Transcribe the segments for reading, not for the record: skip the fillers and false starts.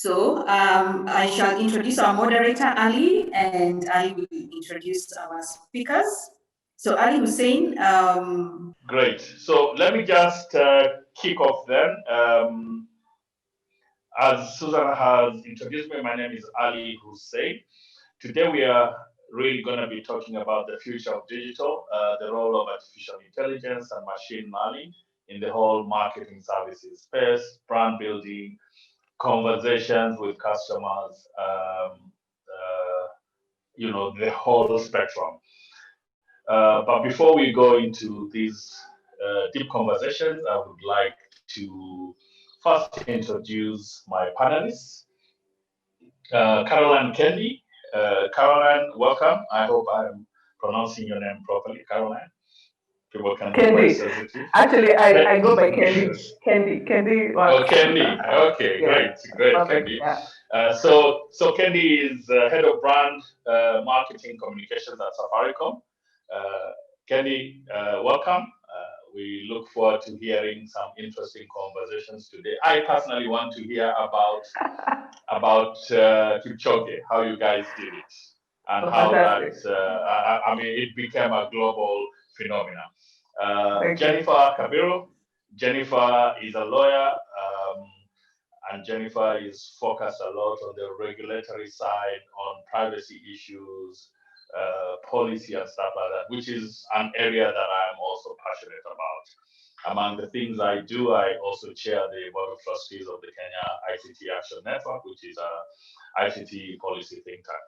So I shall introduce our moderator, Ali, and Ali will introduce our speakers. So Ali Hussein. Great. So let me just kick off then. As Susan has introduced me, my name is Ali Hussein. Today we are really going to be talking about the future of digital, the role of artificial intelligence and machine learning in the whole marketing services space, brand building, conversations with customers, the whole spectrum. But before we go into these deep conversations, I would like to first introduce my panelists, Caroline Kendi. Caroline, welcome. I hope I'm pronouncing your name properly, Caroline. People can be quite sensitive. Actually, I go by Kendi. Kendi. Oh, Kendi. Okay, Yeah. great, Perfect. Kendi. Yeah. So Kendi is head of brand marketing communications at Safaricom. Kendi, welcome. We look forward to hearing some interesting conversations today. I personally want to hear about Kipochi, how you guys did it, and how fantastic. that it became a global phenomenon. Jennifer Kabiru. Jennifer is a lawyer, and Jennifer is focused a lot on the regulatory side, on privacy issues, policy and stuff like that, which is an area that I'm also passionate about. Among the things I do, I also chair the board of trustees of the Kenya ICT Action Network, which is a ICT policy think tank.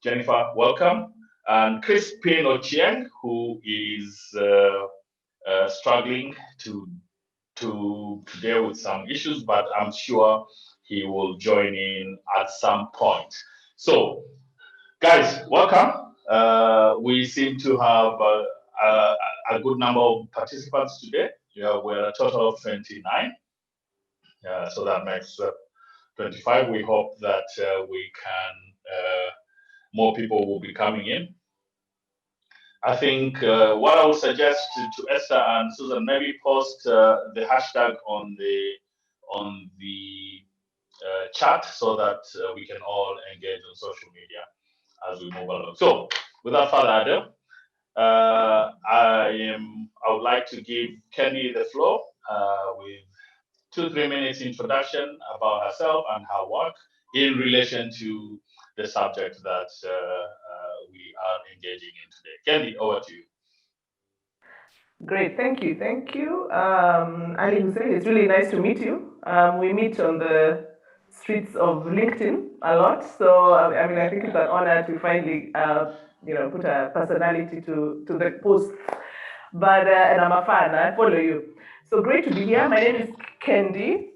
Jennifer, welcome. And Crispin Ochieng, who is struggling to deal with some issues, but I'm sure he will join in at some point. So, guys, welcome. We seem to have a good number of participants today. We're a total of 29. So that makes 25. We hope that more people will be coming in. I think what I would suggest to Esther and Susan, maybe post the hashtag on the chat so that we can all engage on social media as we move along. So, without further ado, I would like to give Kenny the floor with 2-3 minutes introduction about herself and her work in relation to the subject that we are engaging in today. Kenny, over to you. Great, thank you. Ali Hussein, it's really nice to meet you. We meet on the streets of LinkedIn a lot, so I think it's an honor to finally, put a personality to the post. But and I'm a fan. I follow you. So great to be here. My name is Kendi.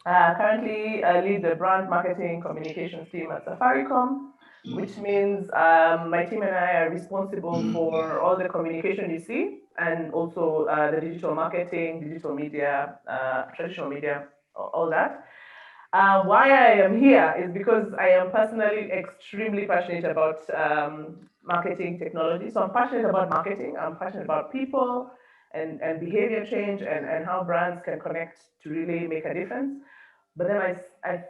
Currently, I lead the brand marketing communications team at Safaricom, which means my team and I are responsible for all the communication you see, and also the digital marketing, digital media, traditional media, all that. Why I am here is because I am personally extremely passionate about marketing technology. So I'm passionate about marketing, I'm passionate about people and behavior change and how brands can connect to really make a difference. But then I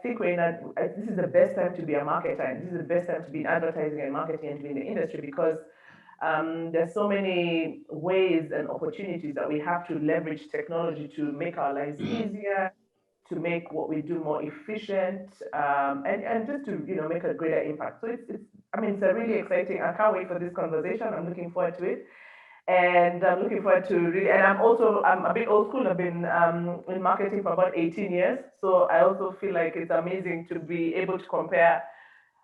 think this is the best time to be a marketer, and this is the best time to be in advertising and marketing and to be in the industry, because there's so many ways and opportunities that we have to leverage technology to make our lives easier, to make what we do more efficient, and just to make a greater impact. So it's a really exciting. I can't wait for this conversation. I'm looking forward to it. And I'm looking forward to really, and I'm a bit old school. I've been in marketing for about 18 years. So I also feel like it's amazing to be able to compare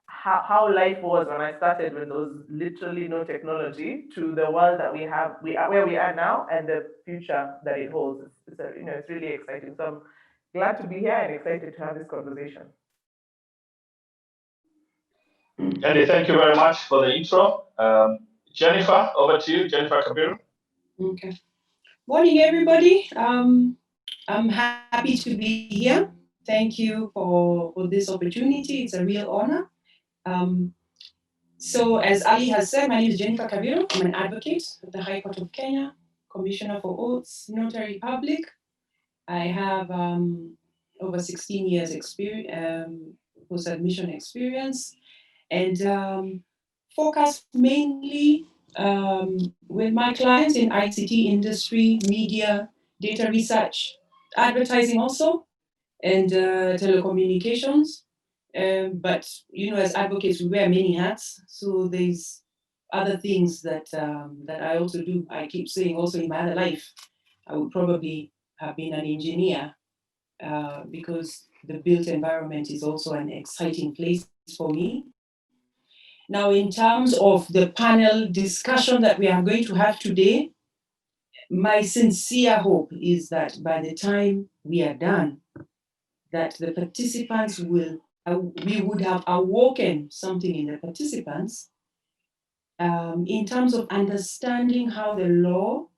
how life was when I started, when there was literally no technology, to the world that where we are now, and the future that it holds. It's really exciting. So I'm glad to be here and excited to have this conversation. Andy, thank you very much for the intro. Jennifer, over to you. Jennifer Kabiru. Okay. Morning, everybody. I'm happy to be here. Thank you for this opportunity. It's a real honor. So as Ali has said, my name is Jennifer Kabiru. I'm an advocate at the High Court of Kenya, Commissioner for Oaths, Notary Public. I have a over 16 years experience, post-admission experience, and focus mainly with my clients in ICT industry, media, data research, advertising also, and telecommunications. But as advocates, we wear many hats. So there's other things that I also do. I keep saying also in my other life, I would probably have been an engineer because the built environment is also an exciting place for me. Now, in terms of the panel discussion that we are going to have today, my sincere hope is that by the time we are done, that the participants we would have awoken something in the participants in terms of understanding how the law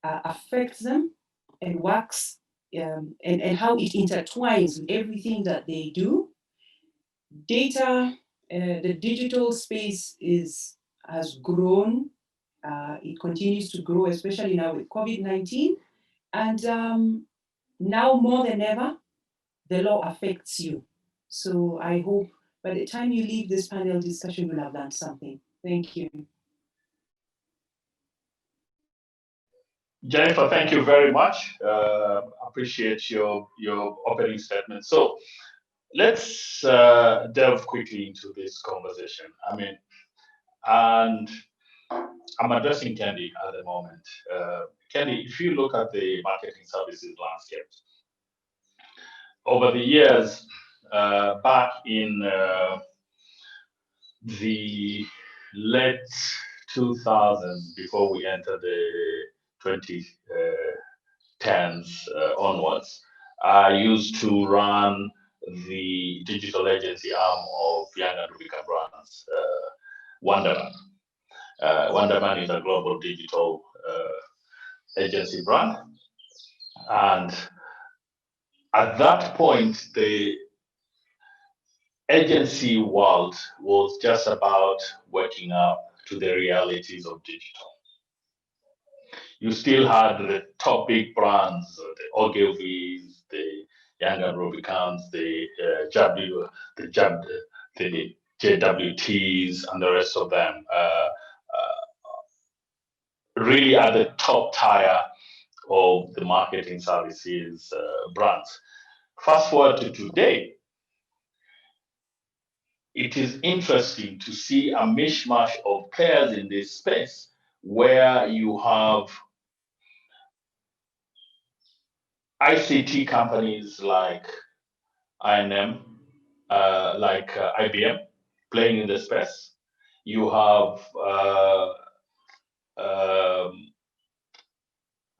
affects them and works, and how it intertwines with everything that they do. Data, the digital space has grown. It continues to grow, especially now with COVID-19. And now more than ever, the law affects you. So I hope by the time you leave this panel discussion, you'll have learned something. Thank you. Jennifer, thank you very much. Appreciate your opening statement. So let's delve quickly into this conversation. I mean, and I'm addressing Candy at the moment. Candy, if you look at the marketing services landscape, over the years, back in the late 2000s, before we entered the 2010s onwards, I used to run the digital agency arm of Young and Rubicon Brands, Wonderman. Wonderman is a global digital agency brand. And at that point, the agency world was just about waking up to the realities of digital. You still had the top big brands, the Ogilvy's, the Young and Rubicons, the JWTs, and the rest of them, really at the top tier of the marketing services brands. Fast forward to today, it is interesting to see a mishmash of players in this space where you have ICT companies like INM, like IBM playing in the space. You have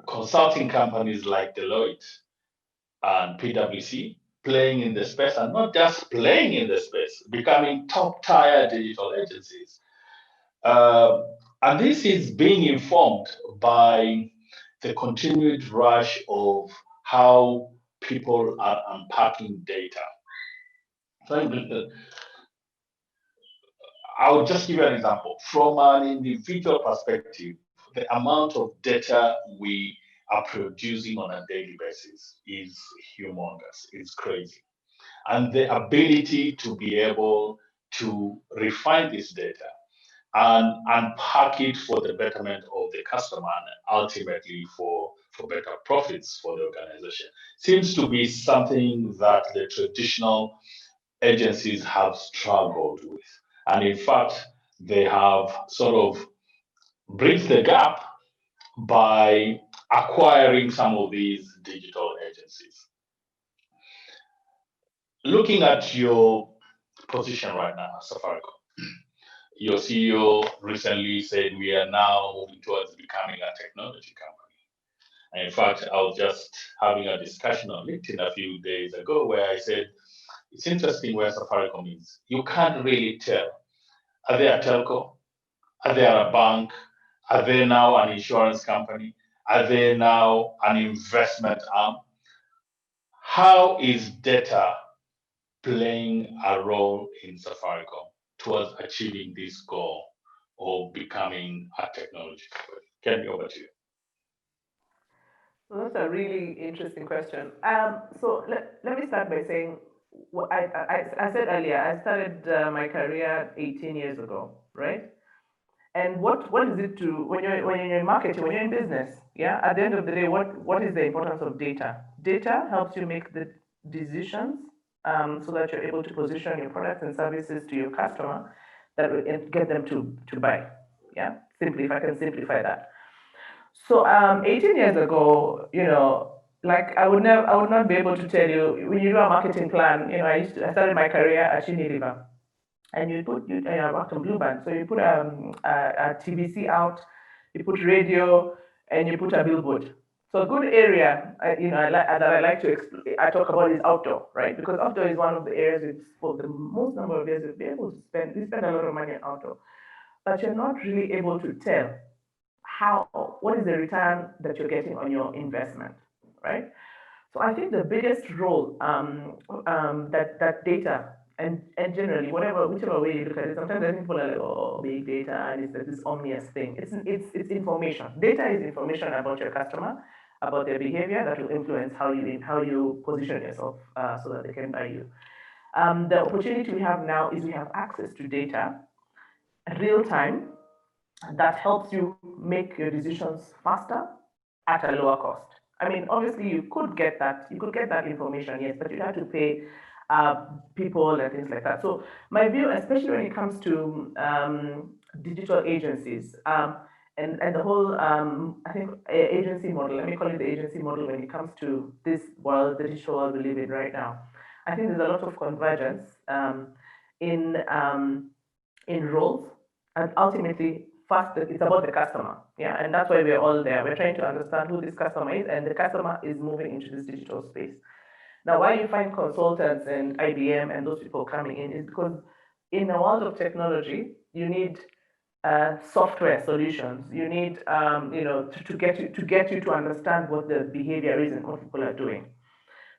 consulting companies like Deloitte and PwC playing in the space, and not just playing in the space, becoming top tier digital agencies. And this is being informed by the continued rush of how people are unpacking data. So I'll just give you an example. From an individual perspective, the amount of data we are producing on a daily basis is humongous. It's crazy. And the ability to be able to refine this data and unpack it for the betterment of the customer and ultimately for better profits for the organization seems to be something that the traditional agencies have struggled with. And in fact, they have sort of bridged the gap by acquiring some of these digital agencies. Looking at your position right now at Safaricom, your CEO recently said we are now moving towards becoming a technology company. And in fact, I was just having a discussion on LinkedIn a few days ago where I said, it's interesting where Safaricom is. You can't really tell. Are they a telco? Are they a bank? Are they now an insurance company? Are they now an investment arm? How is data playing a role in Safaricom towards achieving this goal of becoming a technology company? Kenny, over to you. Well, that's a really interesting question. So let me start by saying, I said earlier, I started my career 18 years ago, right? And what is it to when you're in marketing, when you're in business, yeah? At the end of the day, what is the importance of data? Data helps you make the decisions so that you're able to position your products and services to your customer that will get them to buy. Yeah, simply if I can simplify that. So 18 years ago, like I would not be able to tell you when you do a marketing plan. I started my career at Unilever, and I worked on Blue Band, so you put a TVC out, you put radio, and you put a billboard. So a good area, that I like to I talk about is outdoor, right? Because outdoor is one of the areas for the most number of years we'll be able to spend. We spend a lot of money on outdoor, but you're not really able to tell what is the return that you're getting on your investment, right? So I think the biggest role that data and generally whichever way you look at it, sometimes I think people are like, oh, big data, and it's like this ominous thing. It's information. Data is information about your customer, about their behavior that will influence how you position yourself so that they can buy you. The opportunity we have now is we have access to data real time that helps you make your decisions faster at a lower cost. I mean, obviously, you could get that information, yes, but you have to pay people and things like that. So, my view, especially when it comes to digital agencies and the whole, I think, agency model, let me call it the agency model when it comes to this world, the digital world we live in right now. I think there's a lot of convergence in roles, and ultimately first it's about the customer, yeah, and that's why we're all there. We're trying to understand who this customer is, and the customer is moving into this digital space. Now why you find consultants and IBM and those people coming in is because in a world of technology you need software solutions. You need to get you to understand what the behavior is and what people are doing.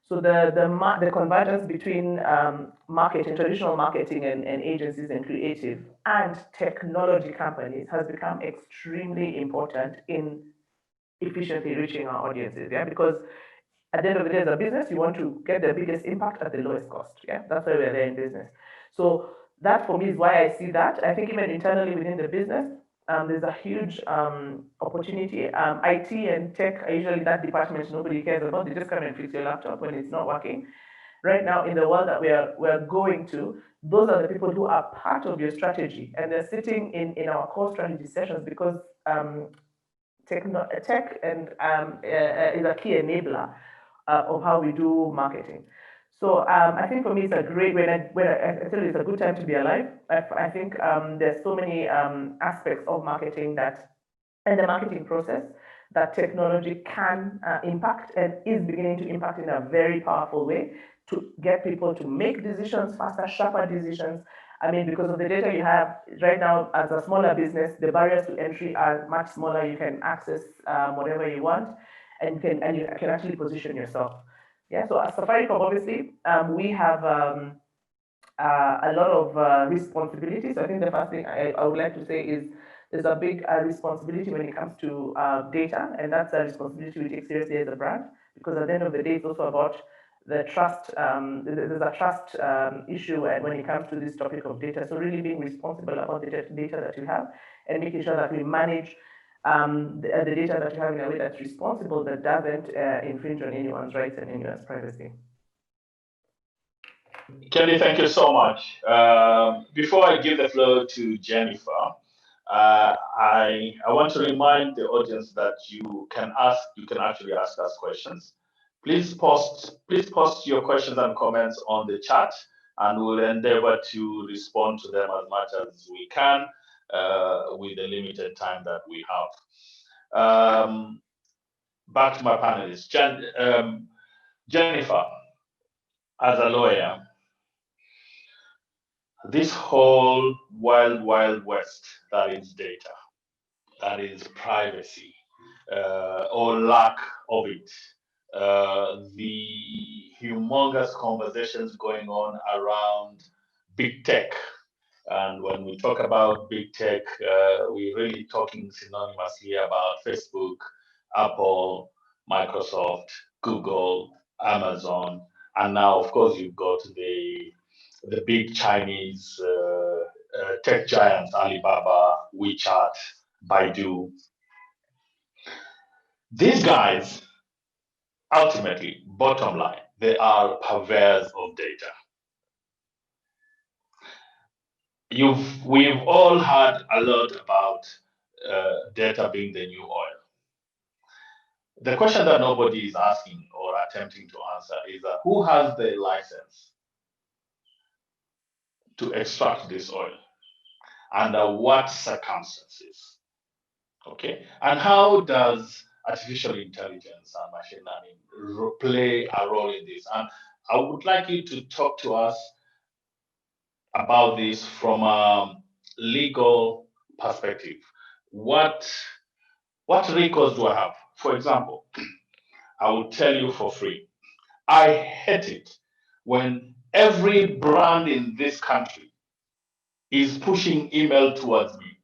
So the convergence between marketing, traditional marketing and agencies and creative and technology companies has become extremely important in efficiently reaching our audiences. Yeah, because at the end of the day, as a business, you want to get the biggest impact at the lowest cost. Yeah, that's why we're there in business. So that for me is why I see that. I think even internally within the business, there's a huge opportunity. IT and tech are usually that department nobody cares about. They just come and fix your laptop when it's not working. Right now, in the world that we're going to, those are the people who are part of your strategy, and they're sitting in our core strategy sessions because tech and is a key enabler of how we do marketing. So I think for me it's a great when I tell you it's a good time to be alive. I think there's so many aspects of marketing that and the marketing process that technology can impact and is beginning to impact in a very powerful way to get people to make decisions faster, sharper decisions. I mean, because of the data you have right now as a smaller business, the barriers to entry are much smaller. You can access whatever you want, and you can actually position yourself. Yeah. So as Safaricom, obviously, we have a lot of responsibilities. So I think the first thing I would like to say is there's a big responsibility when it comes to data, and that's a responsibility we take seriously as a brand, because at the end of the day, it's also about the trust. There's a trust issue when it comes to this topic of data. So really being responsible about the data that you have and making sure that we manage the data that you have in a way that's responsible, that doesn't infringe on anyone's rights and anyone's privacy. Kelly, thank you so much. Before I give the floor to Jennifer, I want to remind the audience that you can actually ask us questions. Please post your questions and comments on the chat, and we'll endeavor to respond to them as much as we can with the limited time that we have. Back to my panelists. Jennifer, as a lawyer, this whole wild, wild west that is data, that is privacy, or lack of it, the humongous conversations going on around big tech. And when we talk about big tech, we're really talking synonymously about Facebook, Apple, Microsoft, Google, Amazon, and now, of course, you've got the big Chinese tech giants, Alibaba, WeChat, Baidu. These guys, ultimately, bottom line, they are purveyors of data. We've all heard a lot about data being the new oil. The question that nobody is asking or attempting to answer is that who has the license to extract this oil? Under what circumstances? Okay, and how does artificial intelligence and machine learning play a role in this? And I would like you to talk to us about this from a legal perspective. What recourse do I have? For example, I will tell you for free. I hate it when every brand in this country is pushing email towards me.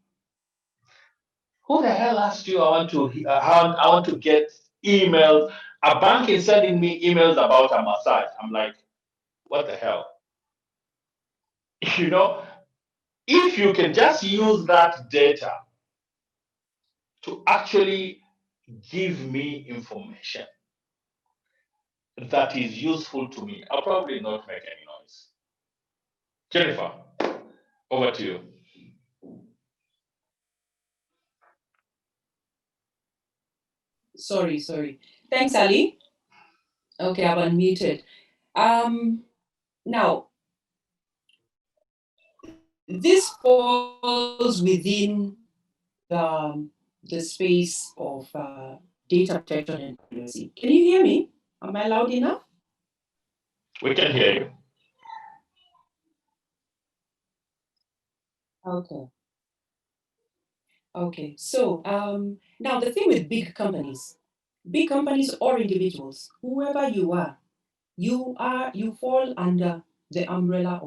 Who the hell asked you I want to get emails? A bank is sending me emails about a massage. I'm like, what the hell? You know, if you can just use that data to actually give me information that is useful to me, I'll probably not make any noise. Jennifer, over to you. Sorry. Thanks, Ali. Okay, I've unmuted. Now, this falls within the space of data protection and privacy. Can you hear me? Am I loud enough? We can hear you. Okay. So now the thing with big companies or individuals, whoever you are, you fall under the umbrella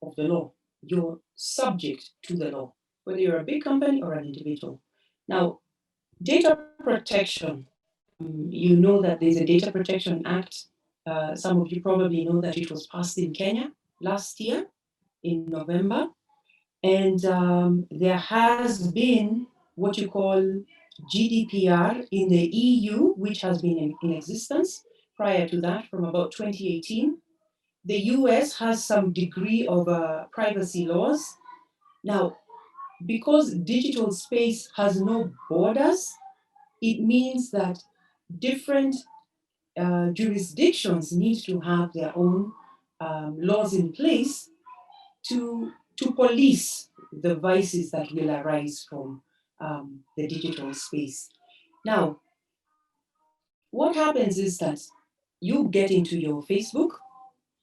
of the law. You're subject to the law, whether you're a big company or an individual. Now, data protection, you know that there's a Data Protection Act. Some of you probably know that it was passed in Kenya last year in November. And there has been what you call GDPR in the EU, which has been in existence prior to that from about 2018. The US has some degree of privacy laws. Now, because digital space has no borders, it means that different jurisdictions need to have their own laws in place to police the vices that will arise from the digital space. Now, what happens is that you get into your Facebook,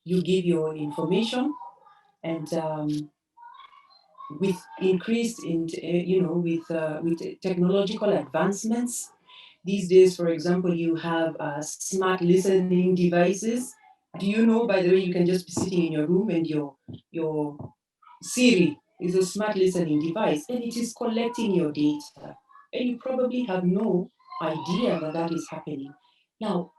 you give your information, and with increased, with technological advancements, these days, for example, you have smart listening devices. Do you know, by the way, you can just be sitting in your room and your Siri is a smart listening device and it is collecting your data. And you probably have no idea that that is happening. Now,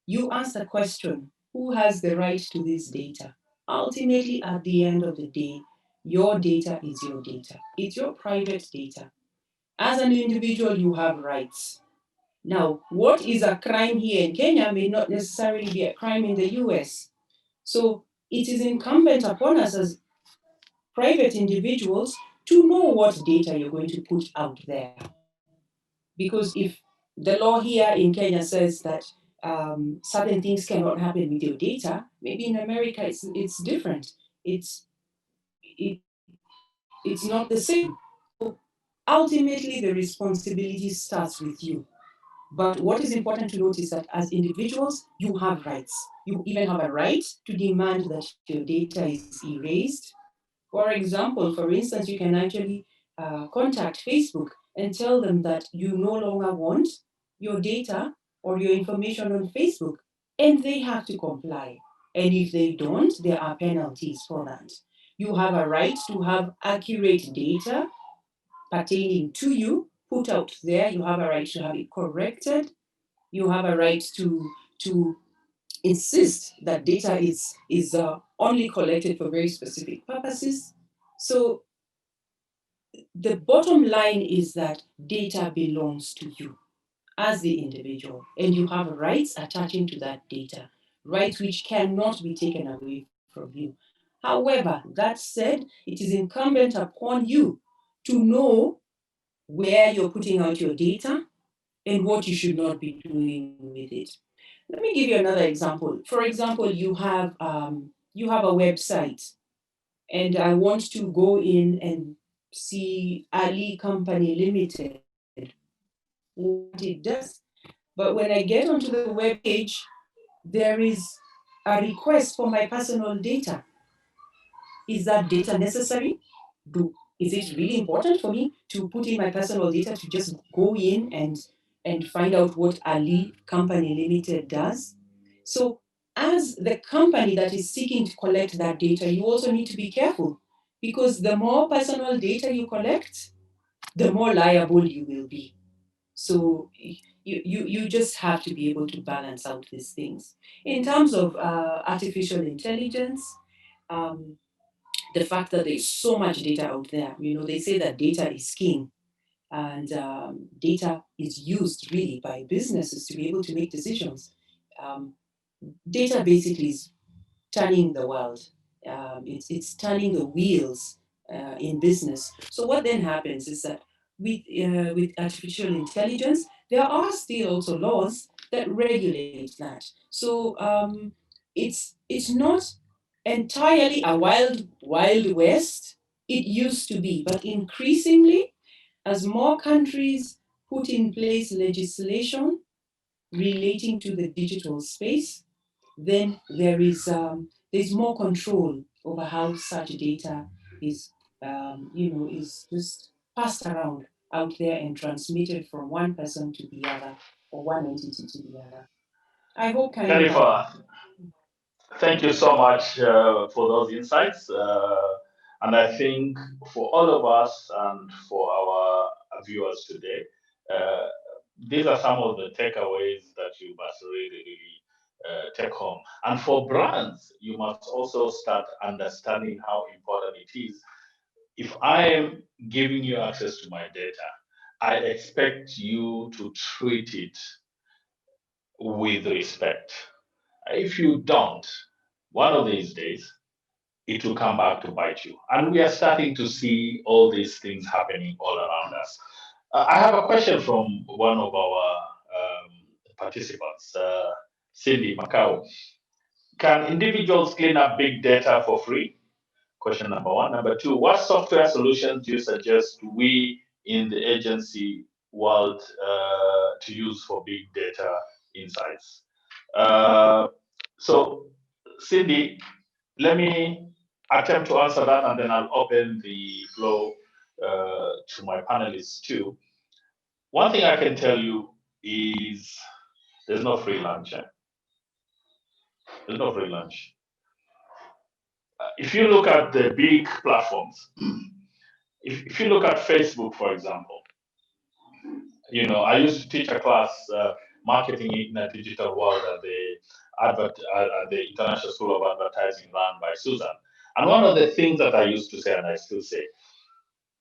you ask the question, who has the right to this data? Ultimately, at the end of the day, your data is your data. It's your private data. As an individual, you have rights. Now, what is a crime here in Kenya may not necessarily be a crime in the US. So it is incumbent upon us as private individuals to know what data you're going to put out there. Because if the law here in Kenya says that certain things cannot happen with your data, maybe in America it's different. It's not the same. So ultimately, the responsibility starts with you. But what is important to note is that as individuals, you have rights. You even have a right to demand that your data is erased. For example, for instance, you can actually contact Facebook and tell them that you no longer want your data or your information on Facebook, and they have to comply. And if they don't, there are penalties for that. You have a right to have accurate data pertaining to you put out there. You have a right to have it corrected. You have a right to insist that data is only collected for very specific purposes. So the bottom line is that data belongs to you as the individual, and you have rights attaching to that data, rights which cannot be taken away from you. However, that said, it is incumbent upon you to know where you're putting out your data and what you should not be doing with it. Let me give you another example. For example, you have a website, and I want to go in and see Ali Company Limited, what it does. But when I get onto the web page, there is a request for my personal data. Is that data necessary? Is it really important for me to put in my personal data to just go in and find out what Ali Company Limited does? So, as the company that is seeking to collect that data, you also need to be careful, because the more personal data you collect, the more liable you will be. So you just have to be able to balance out these things. In terms of artificial intelligence, um, the fact that there's so much data out there, they say that data is king, and data is used really by businesses to be able to make decisions. Um, Data basically is turning the world. It's turning the wheels in business. So what then happens is that with artificial intelligence, there are still also laws that regulate that. So it's not entirely a wild west. It used to be, but increasingly, as more countries put in place legislation relating to the digital space, then there's more control over how such data is is just passed around out there and transmitted from one person to the other, or one entity to the other. I hope kind of Jennifer, thank you so much for those insights. And I think for all of us and for our viewers today, uh, these are some of the takeaways that you must really take home. And for brands, you must also start understanding how important it is. If I am giving you access to my data, I expect you to treat it with respect. If you don't, one of these days, it will come back to bite you. And we are starting to see all these things happening all around us. I have a question from one of our participants, Cindy Macau. Can individuals clean up big data for free? Question number one. Number two, what software solutions do you suggest we in the agency world to use for big data insights? Uh, so, Cindy, let me attempt to answer that, and then I'll open the floor to my panelists too. One thing I can tell you is there's no free lunch. There's no free lunch. If you look at the big platforms, if you look at Facebook, for example, I used to teach a class, marketing in a digital world at the International School of Advertising run by Susan. And one of the things that I used to say, and I still say,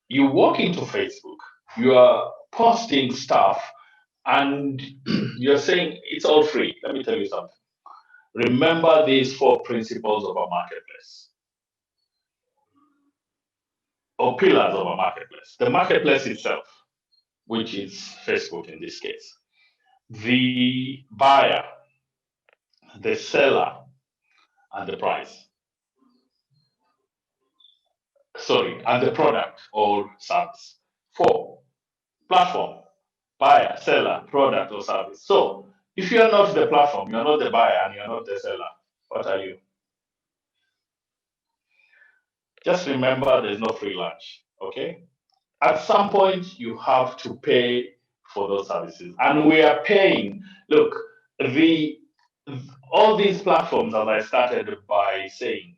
you walk into Facebook, you are posting stuff, and you're saying it's all free. Let me tell you something. Remember these four principles of a marketplace, or pillars of a marketplace. The marketplace itself, which is Facebook in this case, the buyer, the seller, and the price. Sorry, and the product or service. Four, platform, buyer, seller, product, or service. So if you're not the platform, you're not the buyer, and you're not the seller, what are you? Just remember there's no free lunch, okay? At some point, you have to pay for those services. And we are paying. Look, the all these platforms, as I started by saying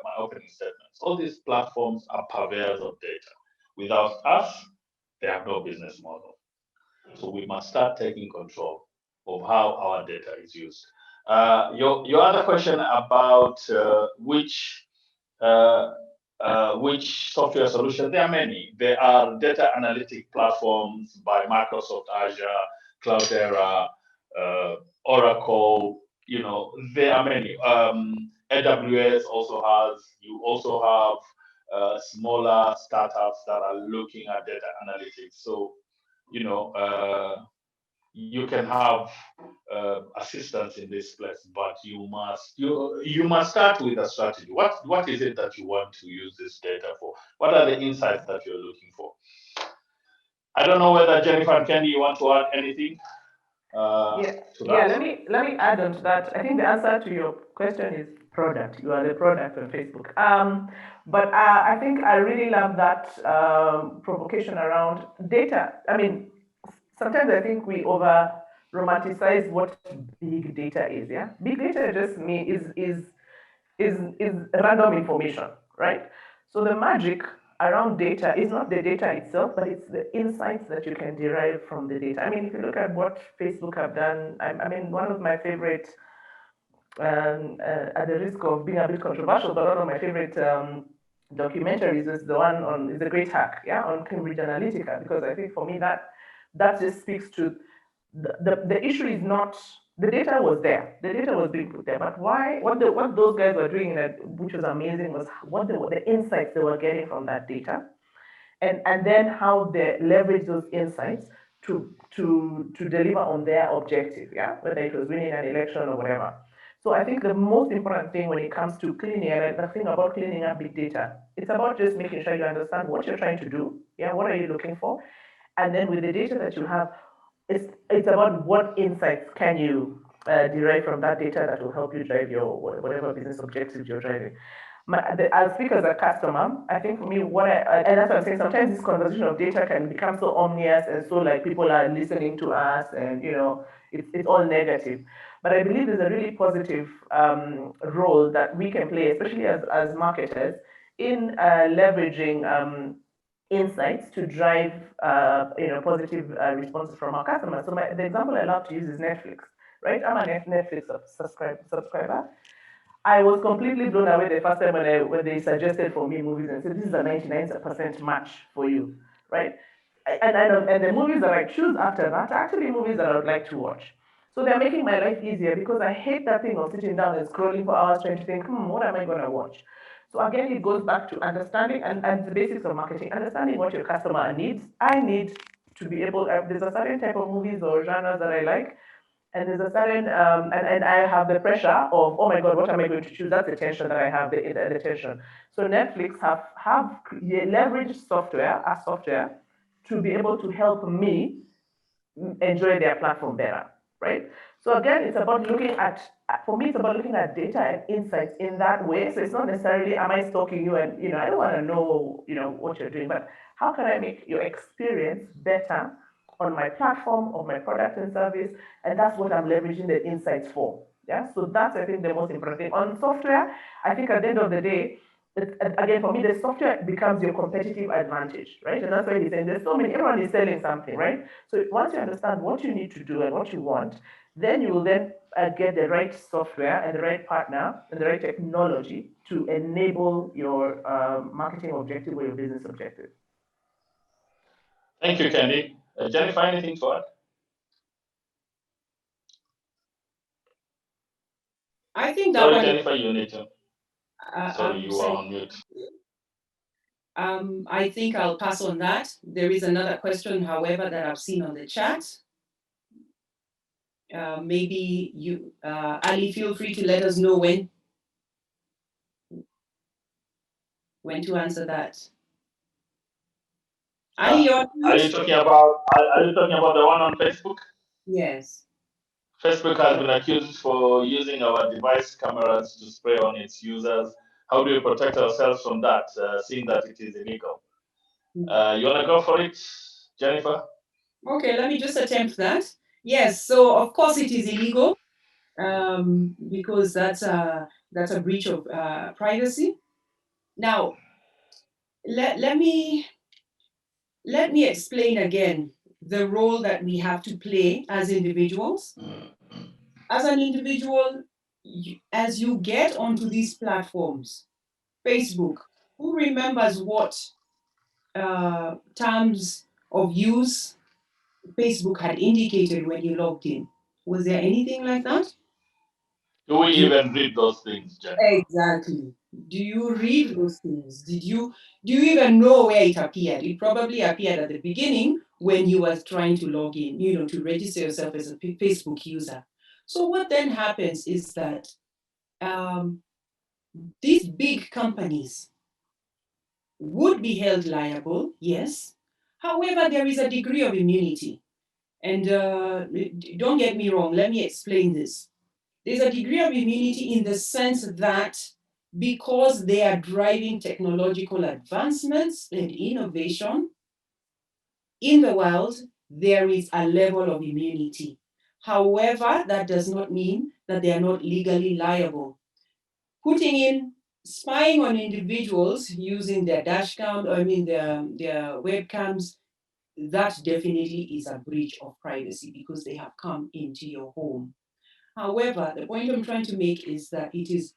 my opening statements, all these platforms are purveyors of data. Without us, they have no business model. So we must start taking control. of how our data is used. Your other question about uh, which software solution, there are many. There are data analytic platforms by Microsoft Azure, Cloudera, uh, Oracle. There are many. AWS also has. You also have smaller startups that are looking at data analytics. So, you know, you can have assistance in this place, but you must start with a strategy. What is it that you want to use this data for? What are the insights that you're looking for? I don't know whether Jennifer and Kenny, you want to add anything to Yeah. that. Let me add on to that. I think the answer to your question is product. You are the product on Facebook. But I think I really love that provocation around data. I mean, sometimes I think we over romanticize what big data is. Yeah, big data just mean is random information, right? So the magic around data is not the data itself, but it's the insights that you can derive from the data. I mean, if you look at what Facebook have done, I mean, one of my favorite, at the risk of being a bit controversial, but one of my favorite documentaries is the one on is the Great Hack, yeah, on Cambridge Analytica, because I think for me that just speaks to the issue is not the data was there, the data was being put there, but why what those guys were doing, which was amazing, was what the insights they were getting from that data, and then how they leverage those insights to deliver on their objective, yeah, whether it was winning an election or whatever. So I think the most important thing when it comes to cleaning, and the thing about cleaning up big data, it's about just making sure you understand what you're trying to do, yeah, what are you looking for, and then with the data that you have, it's about what insights can you derive from that data that will help you drive your whatever business objectives you're driving. I'll speak as a customer. I think for me, and that's what I'm saying. Sometimes this conversation of data can become so omnious and so like people are listening to us, and it's all negative. But I believe there's a really positive role that we can play, especially as marketers, in leveraging insights to drive positive responses from our customers. So the example I love to use is Netflix, right? I'm a Netflix subscriber. I was completely blown away the first time when they suggested for me movies and said this is a 99% match for you, right? And the movies that I choose after that are actually movies that I would like to watch. So they're making my life easier because I hate that thing of sitting down and scrolling for hours trying to think, what am I going to watch? So again, it goes back to understanding and the basics of marketing, understanding what your customer needs. I need to be able, there's a certain type of movies or genres that I like, and there's a certain and I have the pressure of, oh my god, what am I going to choose? That's the tension that I have, the tension. So Netflix have leveraged software to be able to help me enjoy their platform better, right? So again, it's about looking at, for me, it's about looking at data and insights in that way. So it's not necessarily, am I stalking you and, I don't want to know, what you're doing, but how can I make your experience better on my platform, of my product and service? And that's what I'm leveraging the insights for. Yeah, so that's, I think, the most important thing. On software, I think at the end of the day, again, for me, the software becomes your competitive advantage, right? And that's why he's saying there's so many, everyone is selling something, right? So once you understand what you need to do and what you want, then you will then get the right software and the right partner and the right technology to enable your marketing objective or your business objective. Thank you, Candy. Jennifer, anything to add? I think that Sorry, one. Jennifer, you need to. Sorry, I'm you are saying, on mute. I think I'll pass on that. There is another question, however, that I've seen on the chat. Maybe you, Ali, feel free to let us know when to answer that. Ali, you're on Are you mute? talking about? Are you talking about the one on Facebook? Yes. Facebook has been accused for using our device cameras to spray on its users. How do we protect ourselves from that, seeing that it is illegal? You want to go for it, Jennifer? Okay, let me just attempt that. Yes, so of course it is illegal because that's a breach of privacy. Now, let me explain again the role that we have to play as individuals. As an individual, as you get onto these platforms, Facebook, who remembers what terms of use Facebook had indicated when you logged in? Was there anything like that? Do we even read those things, Jennifer? Exactly. Do you read those things? Do you even know where it appeared? It probably appeared at the beginning when you were trying to log in, to register yourself as a Facebook user. So what then happens is that these big companies would be held liable, yes. However, there is a degree of immunity. And don't get me wrong, let me explain this. There's a degree of immunity in the sense that because they are driving technological advancements and innovation in the world, there is a level of immunity. However, that does not mean that they are not legally liable. Putting in spying on individuals using their their webcams, that definitely is a breach of privacy because they have come into your home. However, the point I'm trying to make is that it is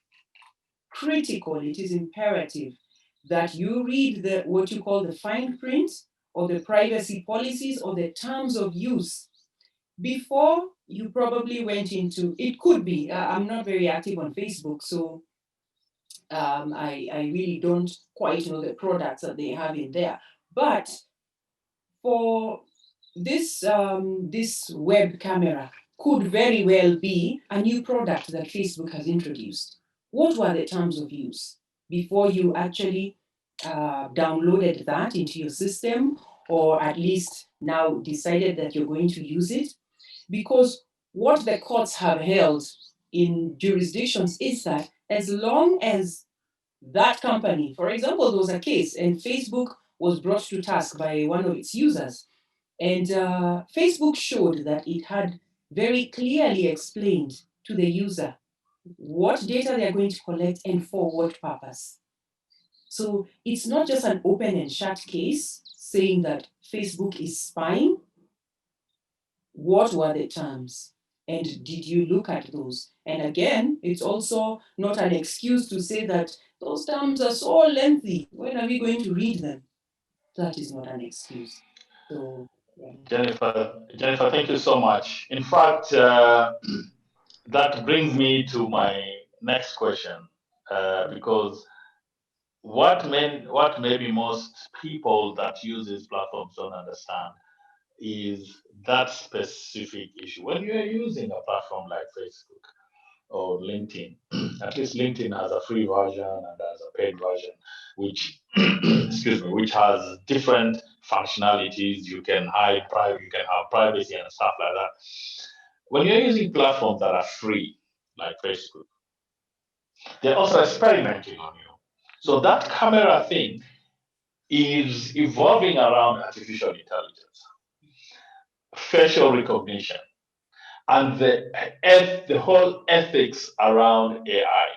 critical, it is imperative that you read what you call the fine print or the privacy policies or the terms of use before you probably went into, it could be, I'm not very active on Facebook, so I really don't quite know the products that they have in there. But for this web camera could very well be a new product that Facebook has introduced. What were the terms of use before you actually downloaded that into your system, or at least now decided that you're going to use it? Because what the courts have held in jurisdictions is that as long as that company, for example, there was a case and Facebook was brought to task by one of its users. And Facebook showed that it had very clearly explained to the user what data they are going to collect and for what purpose. So it's not just an open and shut case saying that Facebook is spying. What were the terms? And did you look at those? And again, it's also not an excuse to say that those terms are so lengthy. When are we going to read them? That is not an excuse. So, yeah. Jennifer, thank you so much. In fact, that brings me to my next question, because what maybe most people that use these platforms don't understand is that specific issue. When you're using a platform like Facebook or LinkedIn, at least LinkedIn has a free version and has a paid version, which excuse me, which has different functionalities. You can hide private, you can have privacy and stuff like that. When you're using platforms that are free, like Facebook, they're also experimenting on you. So that camera thing is evolving around artificial intelligence, facial recognition, and the whole ethics around AI.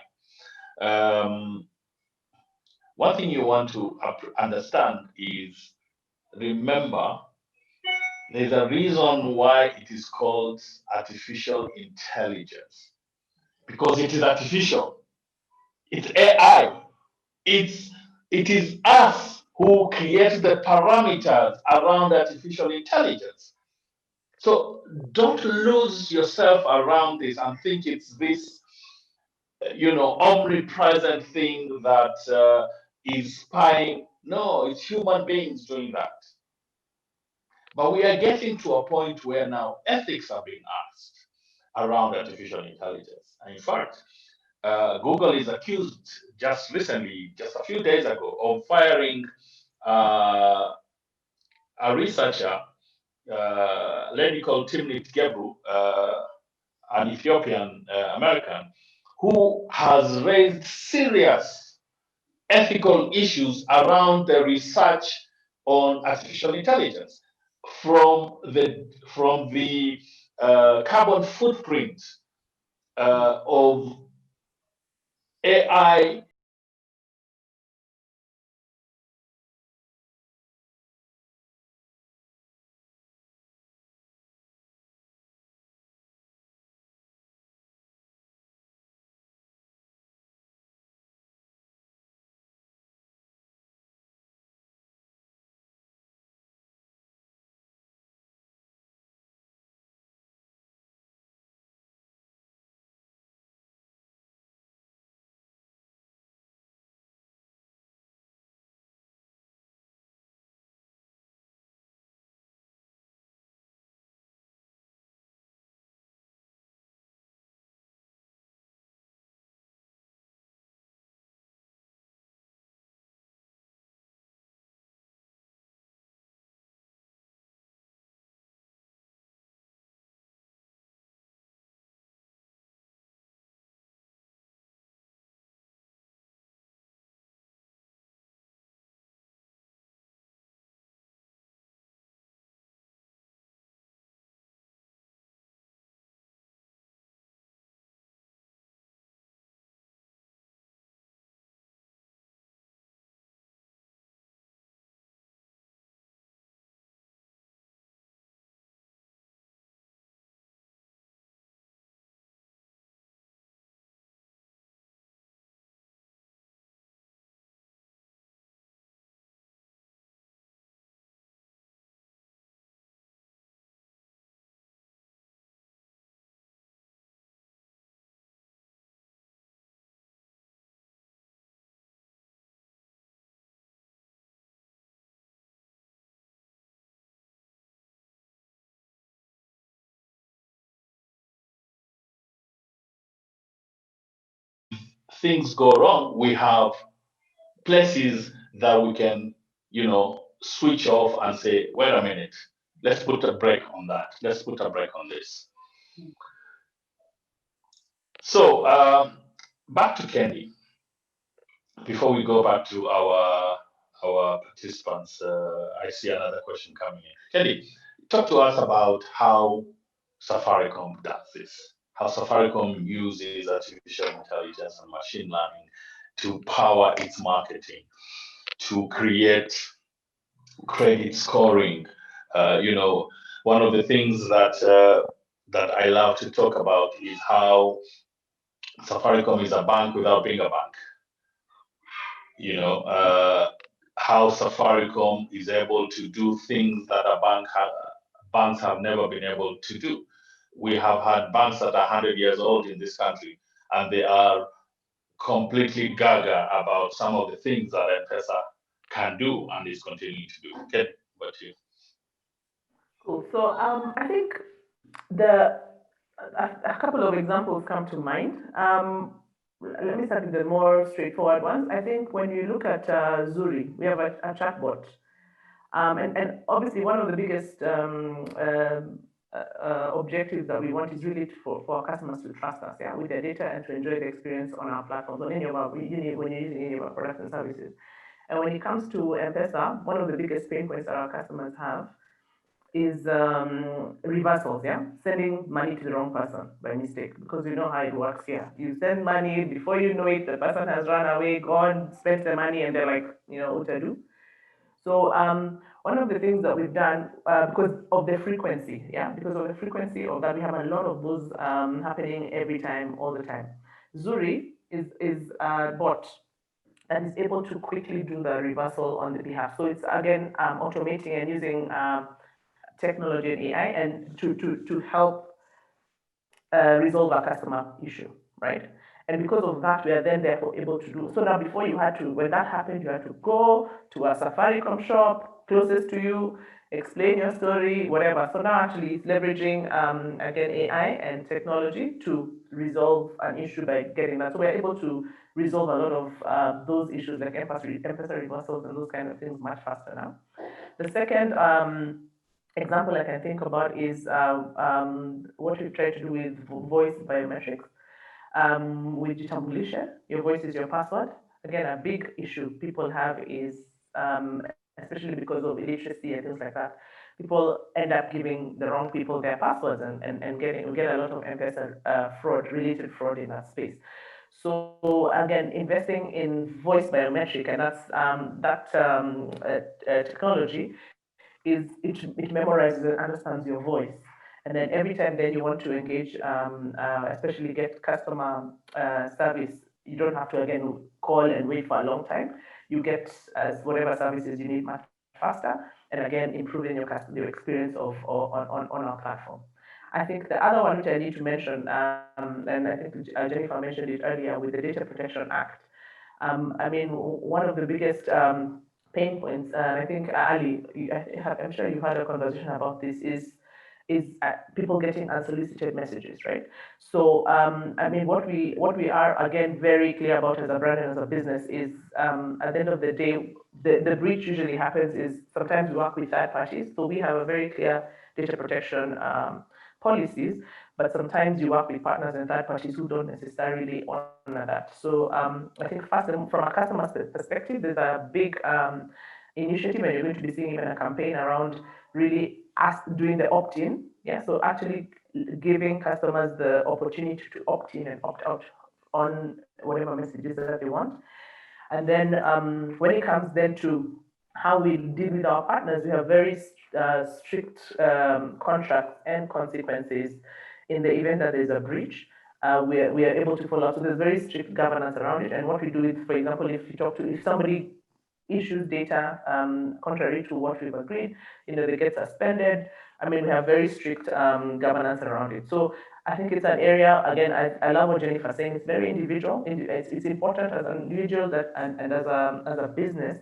One thing you want to understand is, remember, there's a reason why it is called artificial intelligence, because it is artificial. It's AI. It is us who create the parameters around artificial intelligence. So don't lose yourself around this and think it's this, omnipresent thing that is spying. No, it's human beings doing that. But we are getting to a point where now ethics are being asked around artificial intelligence. And in fact, Google is accused just recently, just a few days ago, of firing a researcher, lady called Timnit Gebru, an Ethiopian American, who has raised serious ethical issues around the research on artificial intelligence, from the carbon footprint of AI things go wrong, we have places that we can, switch off and say, wait a minute, let's put a break on that. Let's put a break on this. So back to Candy. Before we go back to our participants, I see another question coming in. Candy, talk to us about how Safaricom does this. How Safaricom uses artificial intelligence and machine learning to power its marketing, to create credit scoring. One of the things that I love to talk about is how Safaricom is a bank without being a bank. How Safaricom is able to do things that banks have never been able to do. We have had banks that are 100 years old in this country, and they are completely gaga about some of the things that M-Pesa can do and is continuing to do. Okay, but you. Cool. So I think the a couple of examples come to mind. Let me start with the more straightforward ones. I think when you look at Zuri, we have a chatbot. And obviously, one of the biggest objectives that we want is really for our customers to trust us, yeah, with their data and to enjoy the experience on our platforms, on any of our, when you're using any of our products and services. And when it comes to M-Pesa, one of the biggest pain points that our customers have is reversals, yeah? Sending money to the wrong person by mistake, because you know how it works here. You send money, before you know it, the person has run away, gone, spent the money, and they're like, what to do? So one of the things that we've done, because of the frequency, yeah, because of the frequency of that, we have a lot of those happening every time, all the time. Zuri is a bot that is able to quickly do the reversal on the behalf. So it's again automating and using technology and AI and to help resolve a customer issue, right? And because of that, we are then therefore able to do. So now before you had to, when that happened, you had to go to a Safaricom shop closest to you, explain your story, whatever. So now actually it's leveraging, again, AI and technology to resolve an issue by getting that. So we're able to resolve a lot of those issues like M-Pesa reversals and those kind of things much faster now. The second example I can think about is what we've tried to do with voice biometrics. With Jitambulisha, your voice is your password. Again, a big issue people have is, especially because of illiteracy and things like that, people end up giving the wrong people their passwords and we get a lot of M-Pesa fraud, related fraud in that space. So again, investing in voice biometric, and that's technology is it memorizes and understands your voice. And then every time then you want to engage, especially get customer service, you don't have to again call and wait for a long time. You get whatever services you need much faster, and again improving your experience on our platform. I think the other one which I need to mention, and I think Jennifer mentioned it earlier with the Data Protection Act. I mean, one of the biggest pain points, and I think Ali, I'm sure you've had a conversation about this, is people getting unsolicited messages, right? So I mean, what we are again very clear about as a brand and as a business is at the end of the day, the breach usually happens is sometimes we work with third parties, so we have a very clear data protection policies, but sometimes you work with partners and third parties who don't necessarily honor that. So I think first, from a customer perspective, there's a big initiative, and you're going to be seeing even a campaign around really doing the opt-in. Yeah, so actually giving customers the opportunity to opt in and opt out on whatever messages that they want. And then when it comes then to how we deal with our partners, we have very strict contracts and consequences in the event that there's a breach. We are able to follow up. So there's very strict governance around it. And what we do is, for example, if somebody issues data contrary to what we've agreed, they get suspended. I mean, we have very strict governance around it. So I think it's an area, again, I love what Jennifer's saying, it's very individual. It's important as an individual and as a business,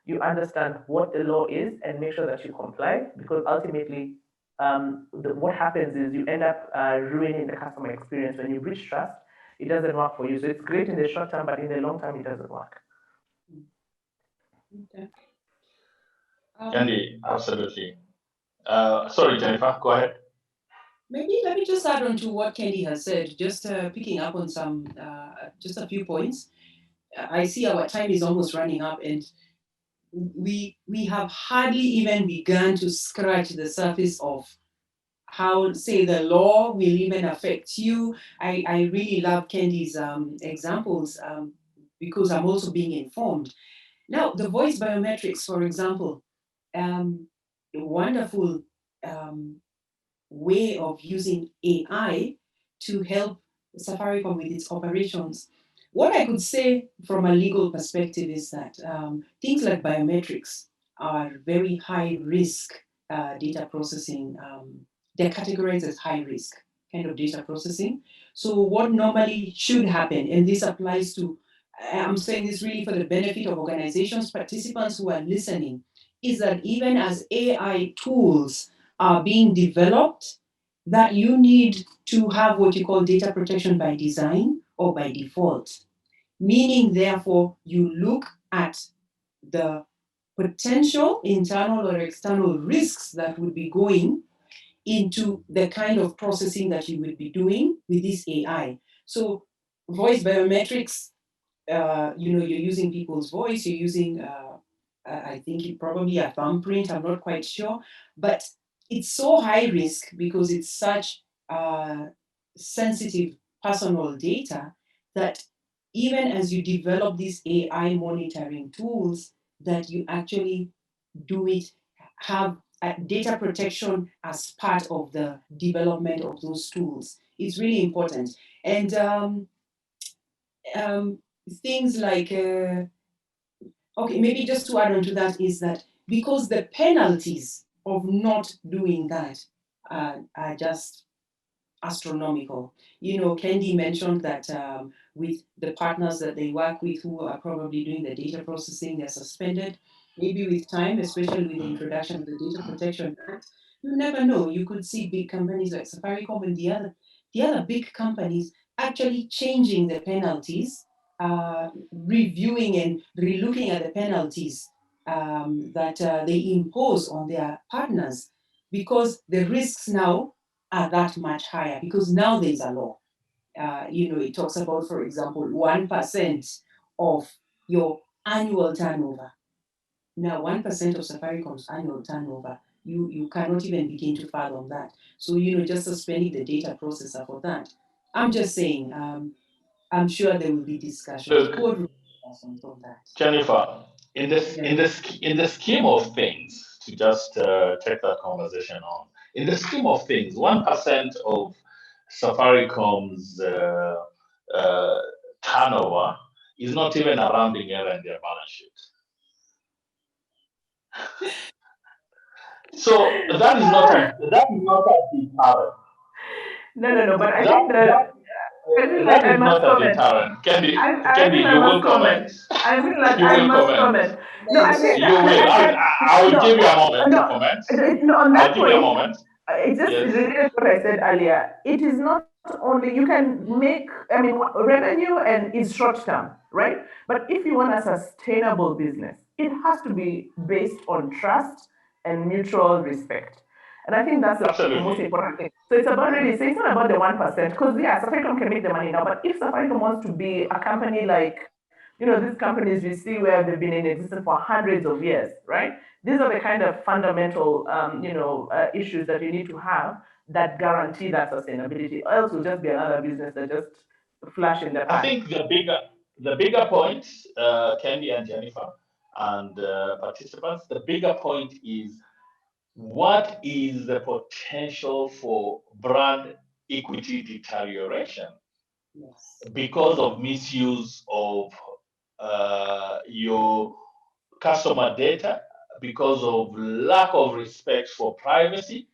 you understand what the law is and make sure that you comply, because ultimately what happens is you end up ruining the customer experience. When you breach trust, it doesn't work for you. So it's great in the short term, but in the long term, it doesn't work. Okay. Candy, absolutely. Sorry, Jennifer, go ahead. Maybe let me just add on to what Candy has said, just picking up on just a few points. I see our time is almost running up, and we have hardly even begun to scratch the surface of how, say, the law will even affect you. I really love Candy's examples because I'm also being informed. Now, the voice biometrics, for example, a wonderful way of using AI to help Safaricom with its operations. What I could say from a legal perspective is that things like biometrics are very high risk data processing. They're categorized as high risk kind of data processing. So, what normally should happen, and this applies to, I'm saying this really for the benefit of organizations, participants who are listening, is that even as AI tools are being developed, that you need to have what you call data protection by design or by default. Meaning, therefore, you look at the potential internal or external risks that would be going into the kind of processing that you would be doing with this AI. So, voice biometrics, you're using people's voice, you're using, I think it probably a thumbprint, I'm not quite sure, but it's so high risk because it's such sensitive personal data that even as you develop these AI monitoring tools, that you actually do it, have data protection as part of the development of those tools. It's really important. And um, things like, okay, maybe just to add on to that is that because the penalties of not doing that are just astronomical. Candy mentioned that with the partners that they work with who are probably doing the data processing, they're suspended. Maybe with time, especially with the introduction of the Data Protection Act, you never know. You could see big companies like Safaricom and the other big companies actually changing the penalties, reviewing and relooking at the penalties that they impose on their partners because the risks now are that much higher because now there's a law. It talks about, for example, 1% of your annual turnover. Now, 1% of Safaricom's annual turnover, you cannot even begin to fathom that. So, just suspending the data processor for that. I'm just saying, I'm sure there will be discussions, Look, boardroom discussions on that. Jennifer, in this Yeah. in the scheme of things, to just take that conversation on, in the scheme of things, 1% of Safaricom's turnover is not even a rounding error in their balance sheet. So that is not a deterrent. No. But I That think that I feel like that I is must not a comment. deterrent. I Candy, feel I you will must comment. comment. I feel like You I will must comment. comment. No, I think You will. I will no, give you a moment to no, comment. no. On I'll that give you a point, moment. it just Yes. related to what I said earlier. It is not only you can make. I mean, revenue and is short term, right? But if you want a sustainable business, it has to be based on trust and mutual respect. And I think that's the most Absolutely. important thing. So it's about really, so it's not about the 1%, because yeah, Safaricom can make the money now, but if Safaricom wants to be a company like, these companies you see where they've been in existence for hundreds of years, right? These are the kind of fundamental, issues that you need to have that guarantee that sustainability. Or else will just be another business that just flash in the I pan. think the bigger point, Candy and Jennifer and participants, the bigger point is what is the potential for brand equity deterioration Yes. because of misuse of your customer data, because of lack of respect for privacy.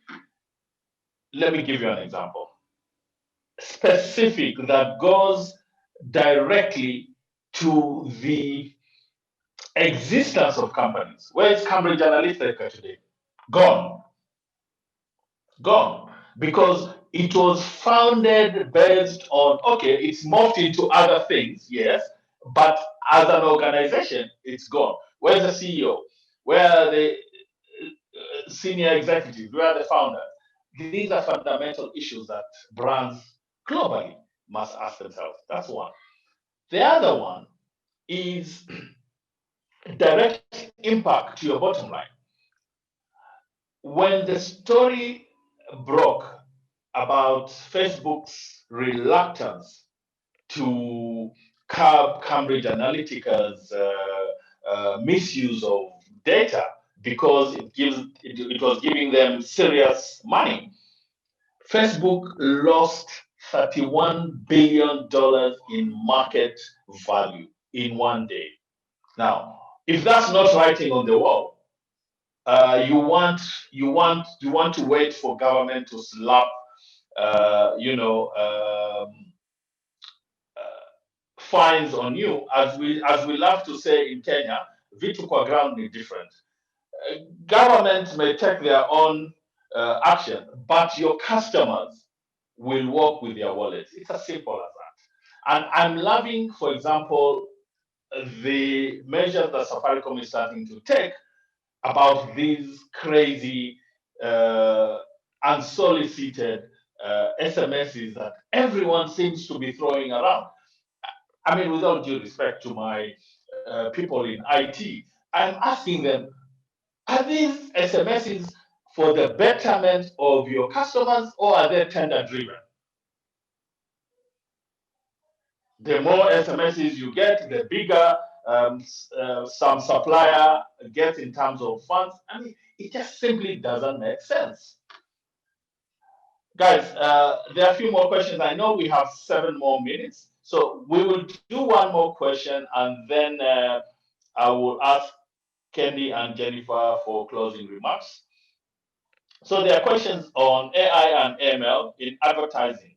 Let me give you an example, specific, that goes directly to the existence of companies. Where is Cambridge Analytica today? Gone. Gone. Because it was founded based on, okay, it's morphed into other things, yes, but as an organization, it's gone. Where's the CEO? Where are the senior executives? Where are the founders? These are fundamental issues that brands globally must ask themselves. That's one. The other one is direct impact to your bottom line. When the story broke about Facebook's reluctance to curb Cambridge Analytica's misuse of data because it was giving them serious money, Facebook lost $31 billion in market value in one day. Now, if that's not writing on the wall, you want to wait for government to slap, fines on you, as we love to say in Kenya, vitu kwa ground is different. Government may take their own action, but your customers will work with their wallets. It's as simple as that. And I'm loving, for example, the measures that Safaricom is starting to take about these crazy, unsolicited SMSs that everyone seems to be throwing around. I mean, without due respect to my people in IT, I'm asking them, are these SMSs for the betterment of your customers or are they tender driven? The more SMSs you get, the bigger some supplier gets in terms of funds. I mean, it just simply doesn't make sense. Guys, there are a few more questions. I know we have 7 more minutes. So we will do one more question and then I will ask Candy and Jennifer for closing remarks. So there are questions on AI and ML in advertising.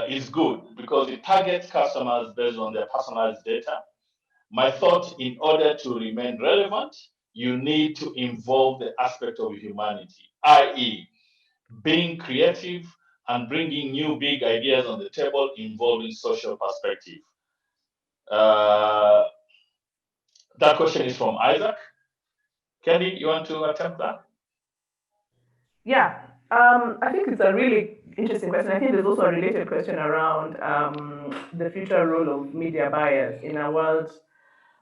Is good because it targets customers based on their personalized data. My thought, in order to remain relevant, you need to involve the aspect of humanity, i.e., being creative and bringing new big ideas on the table involving social perspective. That question is from Isaac. Kenny, you want to attempt that? Yeah, I think it's a really interesting question. I think there's also a related question around the future role of media buyers in a world of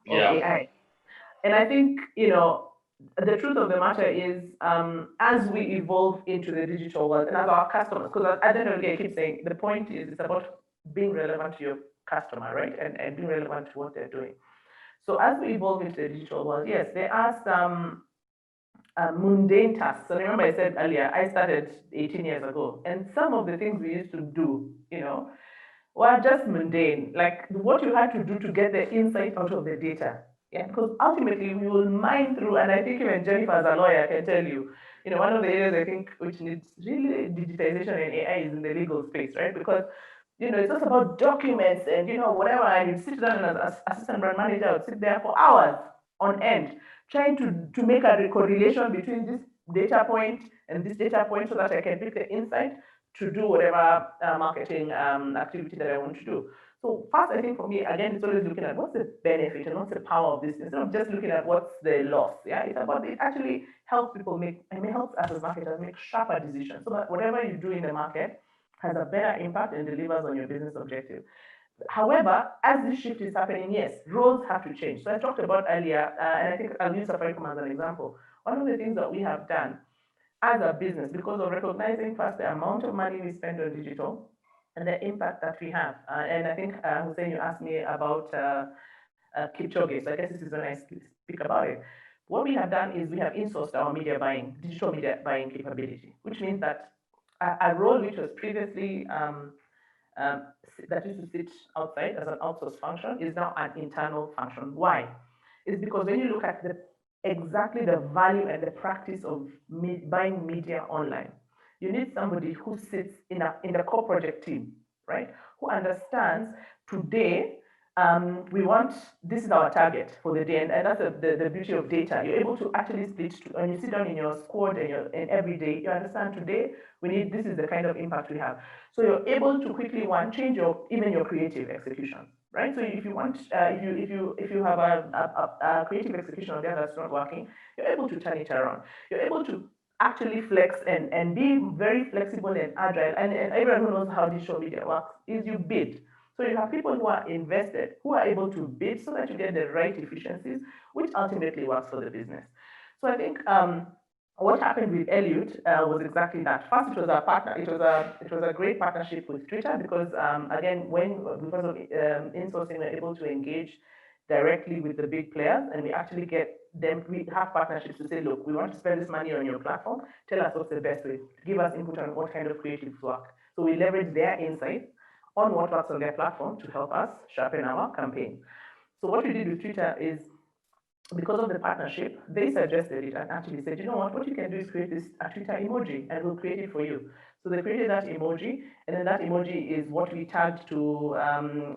Yeah. AI. And I think, the truth of the matter is, as we evolve into the digital world and as our customers, because at the end of the day, I keep saying the point is it's about being relevant to your customer, right? And being relevant to what they're doing. So as we evolve into the digital world, yes, there are some mundane tasks. So remember I said earlier, I started 18 years ago, and some of the things we used to do, were just mundane, like what you had to do to get the insight out of the data. Yeah, because ultimately we will mine through, and I think even Jennifer as a lawyer can tell you, one of the areas I think which needs really digitization and AI is in the legal space, right? Because it's just about documents and whatever, and you sit down and as assistant brand manager, I would sit there for hours on end trying to make a correlation between this data point and this data point so that I can pick the insight to do whatever marketing activity that I want to do. So first, I think for me, again, it's always looking at what's the benefit and what's the power of this instead of just looking at what's the loss. Yeah, it's about it actually helps people make, and it helps us as marketers make sharper decisions so that whatever you do in the market has a better impact and delivers on your business objective. However, as this shift is happening, yes, roles have to change. So I talked about earlier, and I think I'll use Safaricom as an example. One of the things that we have done as a business, because of recognizing first the amount of money we spend on digital and the impact that we have. And I think, Hussein, you asked me about Kipochi, so I guess this is when I speak about it. What we have done is we have insourced our media buying, digital media buying capability, which means that a role which was previously um, that used to sit outside as an outsourced function is now an internal function. Why? It's because when you look at exactly the value and the practice of buying media online, you need somebody who sits in the core project team, right? Who understands today this is our target for the day, and that's the beauty of data. You're able to actually split to, when you sit down in your squad and every day, you understand today this is the kind of impact we have. So you're able to quickly change even your creative execution, right? So if you want, if you have a creative execution there that's not working, you're able to turn it around. You're able to actually flex and be very flexible and agile. And everyone who knows how digital media works is you bid. So you have people who are invested, who are able to bid so that you get the right efficiencies, which ultimately works for the business. So I think what happened with Elliot was exactly that. First, it was a partner. It was a great partnership with Twitter because again, because of insourcing, we're able to engage directly with the big players, and we actually get them. We have partnerships to say, look, we want to spend this money on your platform. Tell us what's the best way. Give us input on what kind of creatives work. So we leverage their insights on what works on their platform to help us sharpen our campaign. So what we did with Twitter is, because of the partnership, they suggested it and actually said, you know what you can do is create this a Twitter emoji and we'll create it for you. So they created that emoji, and then that emoji is what we tagged to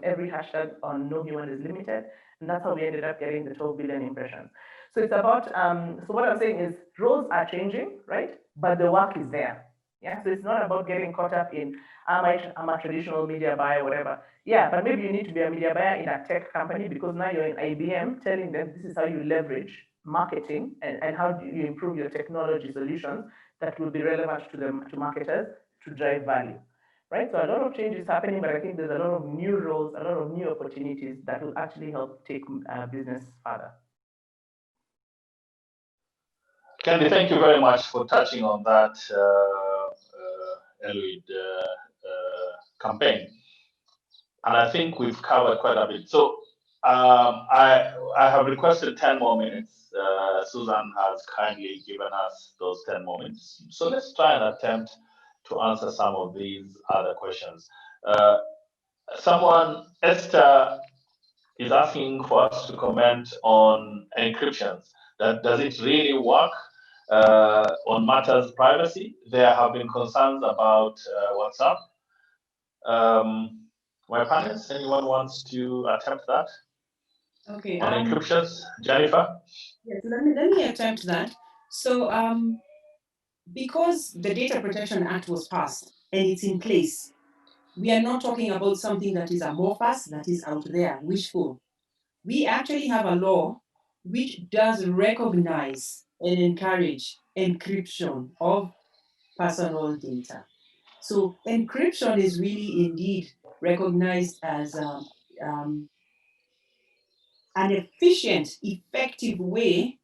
every hashtag on No Human is Limited, and that's how we ended up getting the 12 billion impressions. So it's about, so what I'm saying is roles are changing, right? But the work is there. Yeah, so it's not about getting caught up in, I'm a traditional media buyer, whatever. Yeah, but maybe you need to be a media buyer in a tech company because now you're in IBM telling them this is how you leverage marketing and how do you improve your technology solutions that will be relevant to them, to marketers, to drive value. Right? So a lot of change is happening, but I think there's a lot of new roles, a lot of new opportunities that will actually help take business further. Candy, thank you very much for touching on that Eluid campaign. And I think we've covered quite a bit. So I have requested 10 more minutes. Susan has kindly given us those 10 more minutes. So let's try and attempt to answer some of these other questions. Esther is asking for us to comment on encryptions. Does it really work on matters privacy? There have been concerns about WhatsApp. My panelists, anyone wants to attempt that? Okay. On encryptions, Jennifer? Yes, let me attempt that. So, because the Data Protection Act was passed and it's in place, we are not talking about something that is amorphous, that is out there, wishful. We actually have a law which does recognize and encourage encryption of personal data. So encryption is really indeed recognized as an efficient, effective way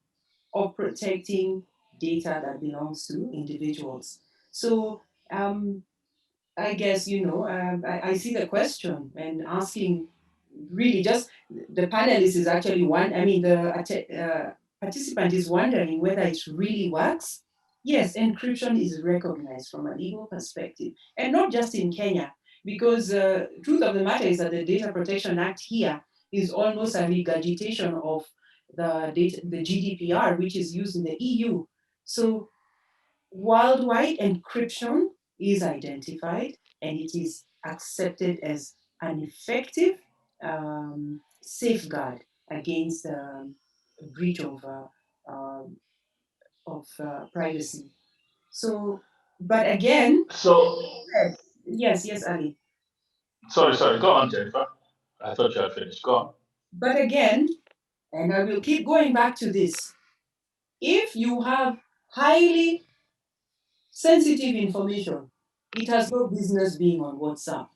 of protecting data that belongs to individuals. So I guess, I see the question and asking really just the panelist is actually one, I mean, the participant is wondering whether it really works. Yes, encryption is recognized from a legal perspective, and not just in Kenya, because truth of the matter is that the Data Protection Act here is almost a regurgitation of the GDPR, which is used in the EU. So worldwide encryption is identified and it is accepted as an effective safeguard against breach of privacy. So, but again, So, yes, Ali. sorry, go on, Jennifer. I thought you had finished. Go on. But again, and I will keep going back to this, if you have highly sensitive information, it has no business being on WhatsApp.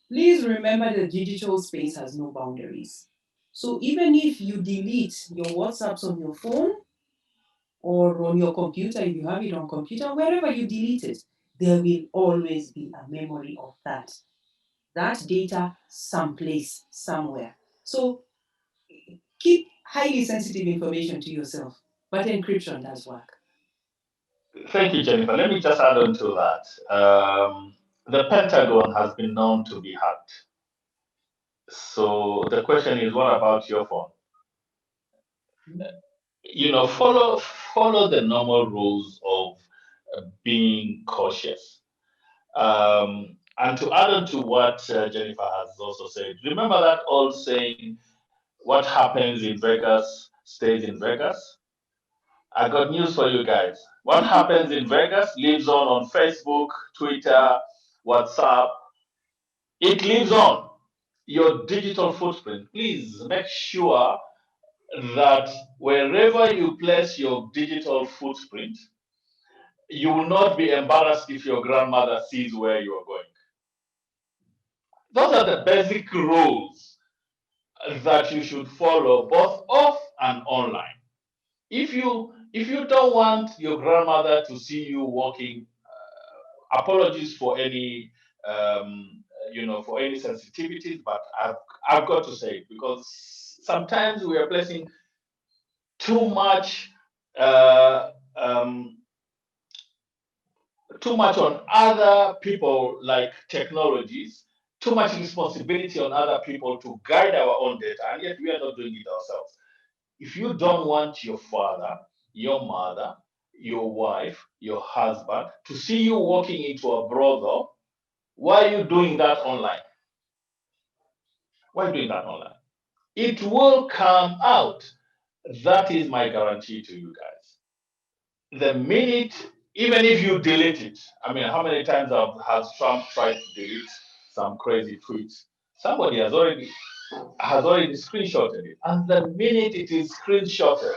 Please remember that digital space has no boundaries. So even if you delete your WhatsApps on your phone or on your computer, if you have it on computer, wherever you delete it, there will always be a memory of that data someplace, somewhere. So keep highly sensitive information to yourself, but encryption does work. Thank you, Jennifer. Let me just add on to that. The Pentagon has been known to be hacked. So the question is, what about your phone? Follow the normal rules of being cautious. And to add on to what Jennifer has also said, remember that old saying, what happens in Vegas stays in Vegas? I got news for you guys. What happens in Vegas lives on Facebook, Twitter, WhatsApp. It lives on. Your digital footprint. Please make sure that wherever you place your digital footprint, you will not be embarrassed if your grandmother sees where you are going. Those are the basic rules that you should follow both off and online. If you don't want your grandmother to see you walking, apologies for any for any sensitivities, but I've got to say it because sometimes we are placing too much uh, um, too much on other people, like technologies, too much responsibility on other people to guide our own data, and yet we are not doing it ourselves. If you don't want your father, your mother, your wife, your husband to see you walking into a brothel, why are you doing that online? Why are you doing that online? It will come out. That is my guarantee to you guys. The minute, even if you delete it, I mean, how many times has Trump tried to delete some crazy tweets? Somebody has already screenshotted it, and the minute it is screenshotted,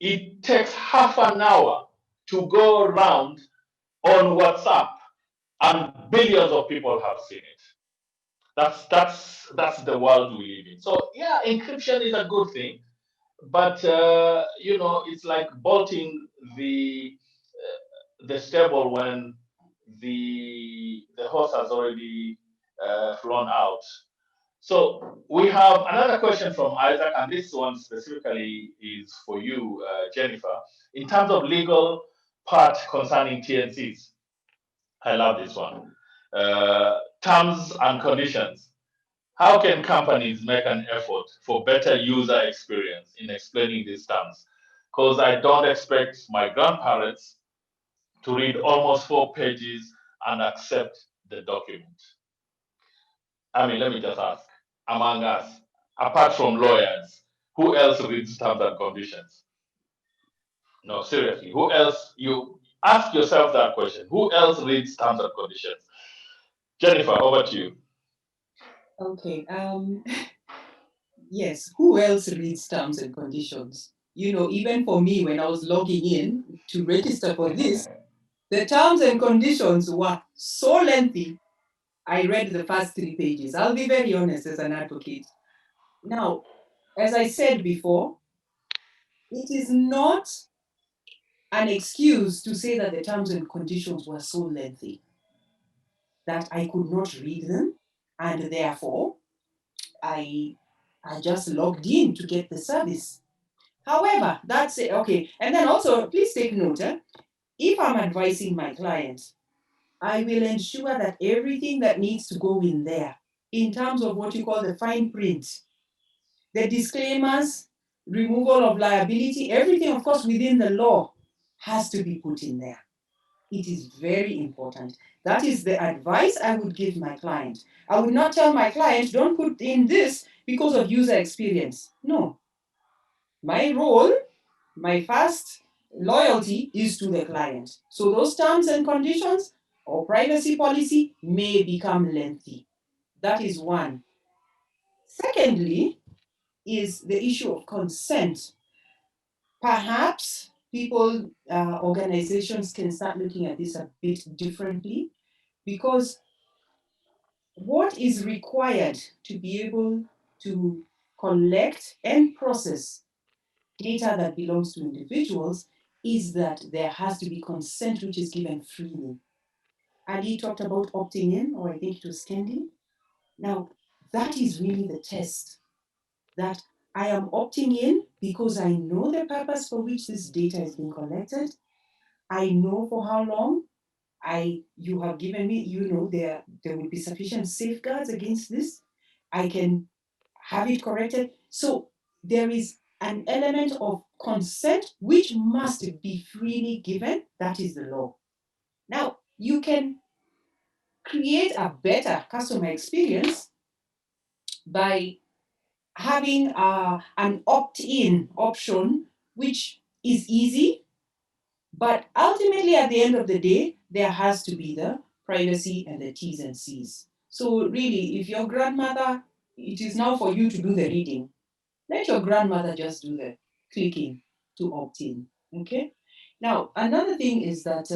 it takes half an hour to go around on WhatsApp, and billions of people have seen it. That's the world we live in. So yeah, encryption is a good thing, but it's like bolting the stable when the horse has already flown out. So we have another question from Isaac, and this one specifically is for you, Jennifer. In terms of legal part concerning TNCs, I love this one. Terms and conditions. How can companies make an effort for better user experience in explaining these terms? Because I don't expect my grandparents to read almost 4 pages and accept the document. I mean, let me just ask, among us, apart from lawyers, who else reads terms and conditions? No, seriously, who else? You ask yourself that question. Who else reads terms and conditions? Jennifer, over to you. Okay. Yes. Who else reads terms and conditions? Even for me, when I was logging in to register for this, the terms and conditions were so lengthy. I read the first 3 pages. I'll be very honest as an advocate. Now, as I said before, it is not an excuse to say that the terms and conditions were so lengthy that I could not read them, and therefore I just logged in to get the service. However, that's it. Okay. And then also, please take note, if I'm advising my client, I will ensure that everything that needs to go in there, in terms of what you call the fine print, the disclaimers, removal of liability, everything, of course, within the law has to be put in there. It is very important. That is the advice I would give my client. I would not tell my client, don't put in this because of user experience. No. My role, my first loyalty is to the client. So those terms and conditions or privacy policy may become lengthy. That is one. Secondly, is the issue of consent. Perhaps people, organizations can start looking at this a bit differently, because what is required to be able to collect and process data that belongs to individuals is that there has to be consent which is given freely. And he talked about opting in, or I think it was Kendi. Now, that is really the test, that I am opting in because I know the purpose for which this data is being collected. I know for how long you have given me, there will be sufficient safeguards against this. I can have it corrected. So there is an element of consent which must be freely given. That is the law. Now, you can create a better customer experience by having an opt-in option, which is easy, but ultimately at the end of the day, there has to be the privacy and the T's and C's. So really, if your grandmother, it is now for you to do the reading. Let your grandmother just do the clicking to opt in. Okay. Now another thing is that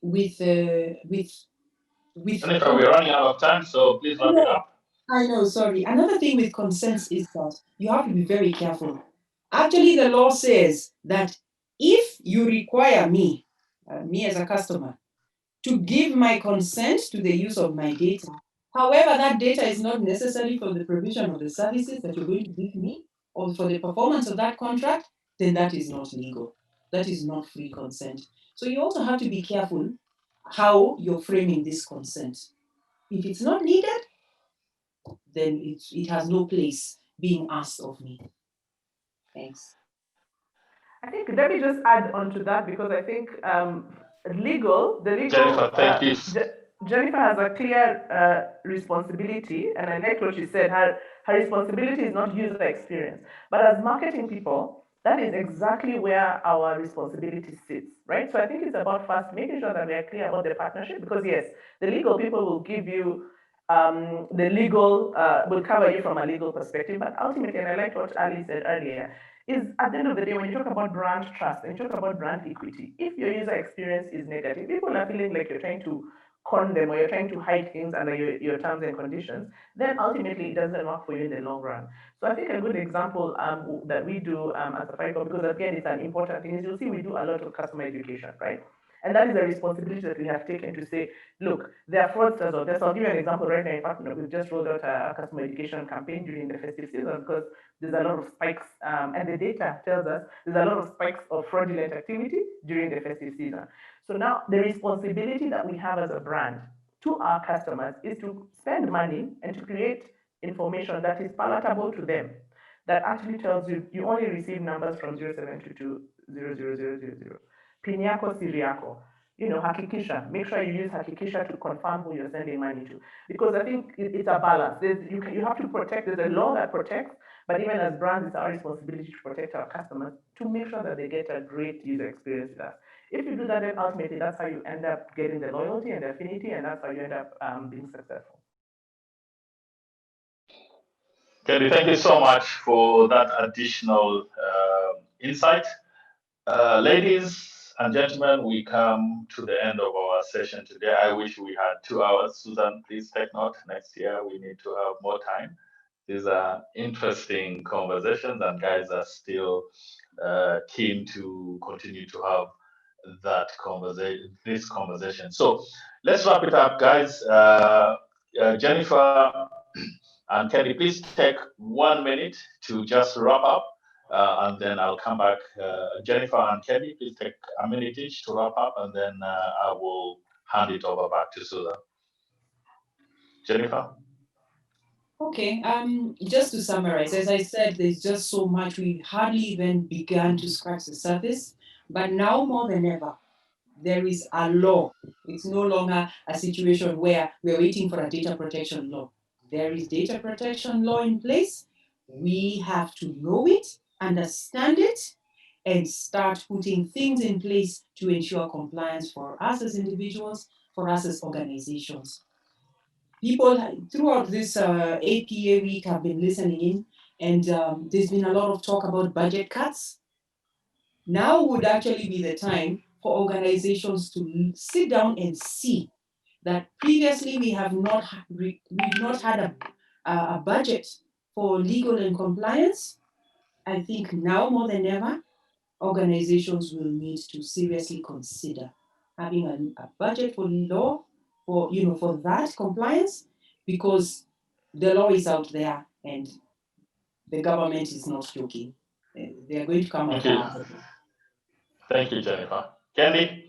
with with Jennifer, we're running out of time, so please wrap it up. I know, sorry. Another thing with consents is that you have to be very careful. Actually, the law says that if you require me, me as a customer, to give my consent to the use of my data, however, that data is not necessary for the provision of the services that you're going to give me or for the performance of that contract, then that is not legal. That is not free consent. So you also have to be careful how you're framing this consent. If it's not needed, then it has no place being asked of me. Thanks. I think let me just add on to that because I think the Jennifer, legal, thank you. Jennifer has a clear responsibility, and I like what she said. Her responsibility is not user experience, but as marketing people, that is exactly where our responsibility sits, right? So I think it's about first making sure that we are clear about the partnership because yes, the legal people will give you the legal will cover you from a legal perspective, but ultimately, and I like what Ali said earlier, is at the end of the day, when you talk about brand trust and you talk about brand equity, if your user experience is negative, people are feeling like you're trying to con them or you're trying to hide things under your terms and conditions, then ultimately it doesn't work for you in the long run. So I think a good example that we do as a FICO, because again, it's an important thing, is you'll see we do a lot of customer education, right? And that is a responsibility that we have taken to say, look, there are fraudsters out there. So I'll give you an example right now. In fact, we've just rolled out a customer education campaign during the festive season because there's a lot of spikes, and the data tells us there's a lot of spikes of fraudulent activity during the festive season. So now the responsibility that we have as a brand to our customers is to spend money and to create information that is palatable to them, that actually tells you you only receive numbers from 0722 00000. Pin yako siri yako. Hakikisha. Make sure you use Hakikisha to confirm who you're sending money to. Because I think it's a balance. You have to protect, there's a law that protects, but even as brands, it's our responsibility to protect our customers to make sure that they get a great user experience with us. If you do that, then ultimately that's how you end up getting the loyalty and the affinity, and that's how you end up being successful. Kelly, thank you so much for that additional insight. Ladies and gentlemen, we come to the end of our session today. I wish we had 2 hours. Susan, please take note. Next year, we need to have more time. These are interesting conversations, and guys are still keen to continue to have this conversation. So let's wrap it up, guys. Jennifer and Kelly, please take 1 minute to just wrap up, and then I'll come back. Jennifer and Kelly, please take a minute each to wrap up, and then I will hand it over back to Susan. Jennifer? Okay, just to summarize, as I said, there's just so much. We hardly even began to scratch the surface, but now more than ever, there is a law. It's no longer a situation where we're waiting for a data protection law. There is data protection law in place. We have to know it, understand it, and start putting things in place to ensure compliance for us as individuals, for us as organizations. People throughout this APA week have been listening in, and there's been a lot of talk about budget cuts. Now would actually be the time for organizations to sit down and see that previously we've not had a budget for legal and compliance. I think now more than ever, organizations will need to seriously consider having a budget for law, for that compliance, because the law is out there and the government is not joking. They are going to come Thank you. after. Thank you, Jennifer. Candy?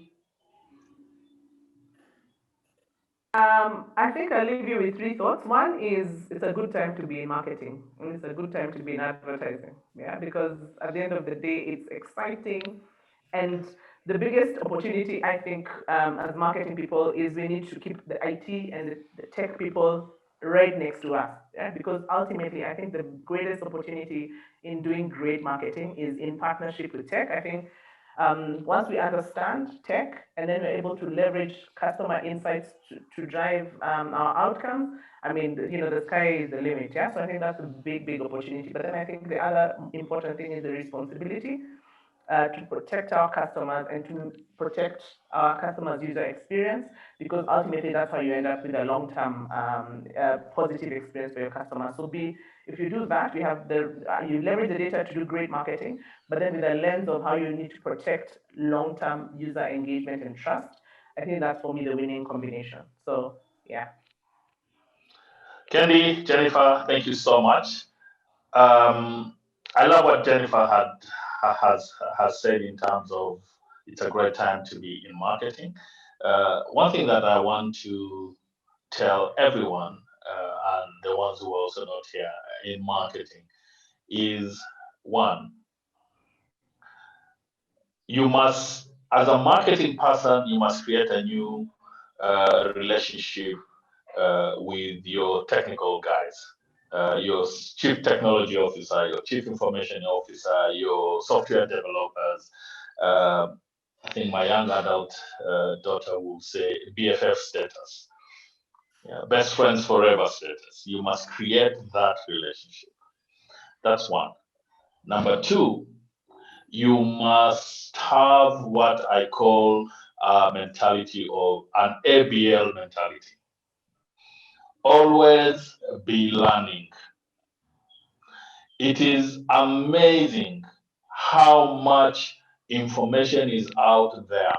I think I'll leave you with three thoughts. One is it's a good time to be in marketing, and it's a good time to be in advertising. Yeah, because at the end of the day, it's exciting, and the biggest opportunity, I think, as marketing people, is we need to keep the IT and the tech people right next to us. Yeah? Because ultimately, I think the greatest opportunity in doing great marketing is in partnership with tech. I think once we understand tech and then we're able to leverage customer insights to drive our outcomes, I mean, the sky is the limit. Yeah. So I think that's a big, big opportunity. But then I think the other important thing is the responsibility to protect our customers and to protect our customers' user experience, because ultimately that's how you end up with a long-term positive experience for your customers. So if you do that, you leverage the data to do great marketing, but then with a lens of how you need to protect long-term user engagement and trust. I think that's for me the winning combination. So yeah. Candy, Jennifer, thank you so much. I love what Jennifer has said in terms of it's a great time to be in marketing. One thing that I want to tell everyone and the ones who are also not here in marketing is one, you must, as a marketing person, you must create a new relationship with your technical guys, your chief technology officer, your chief information officer, your software developers. I think my young adult daughter will say BFF status, best friends forever status. You must create that relationship. That's one. Number two, you must have what I call a mentality of an ABL mentality. Always be learning. It is amazing how much information is out there.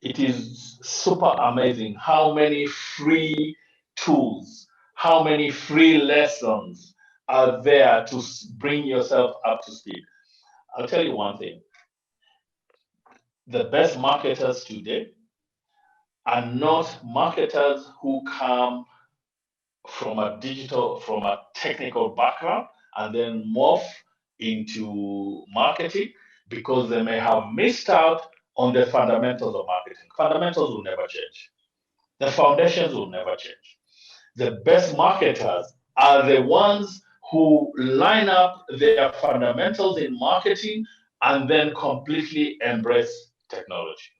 It is super amazing how many free tools, how many free lessons are there to bring yourself up to speed. I'll tell you one thing. The best marketers today are not marketers who come from a technical background and then morph into marketing, because they may have missed out on the fundamentals of marketing. Fundamentals will never change. The foundations will never change. The best marketers are the ones who line up their fundamentals in marketing and then completely embrace technology.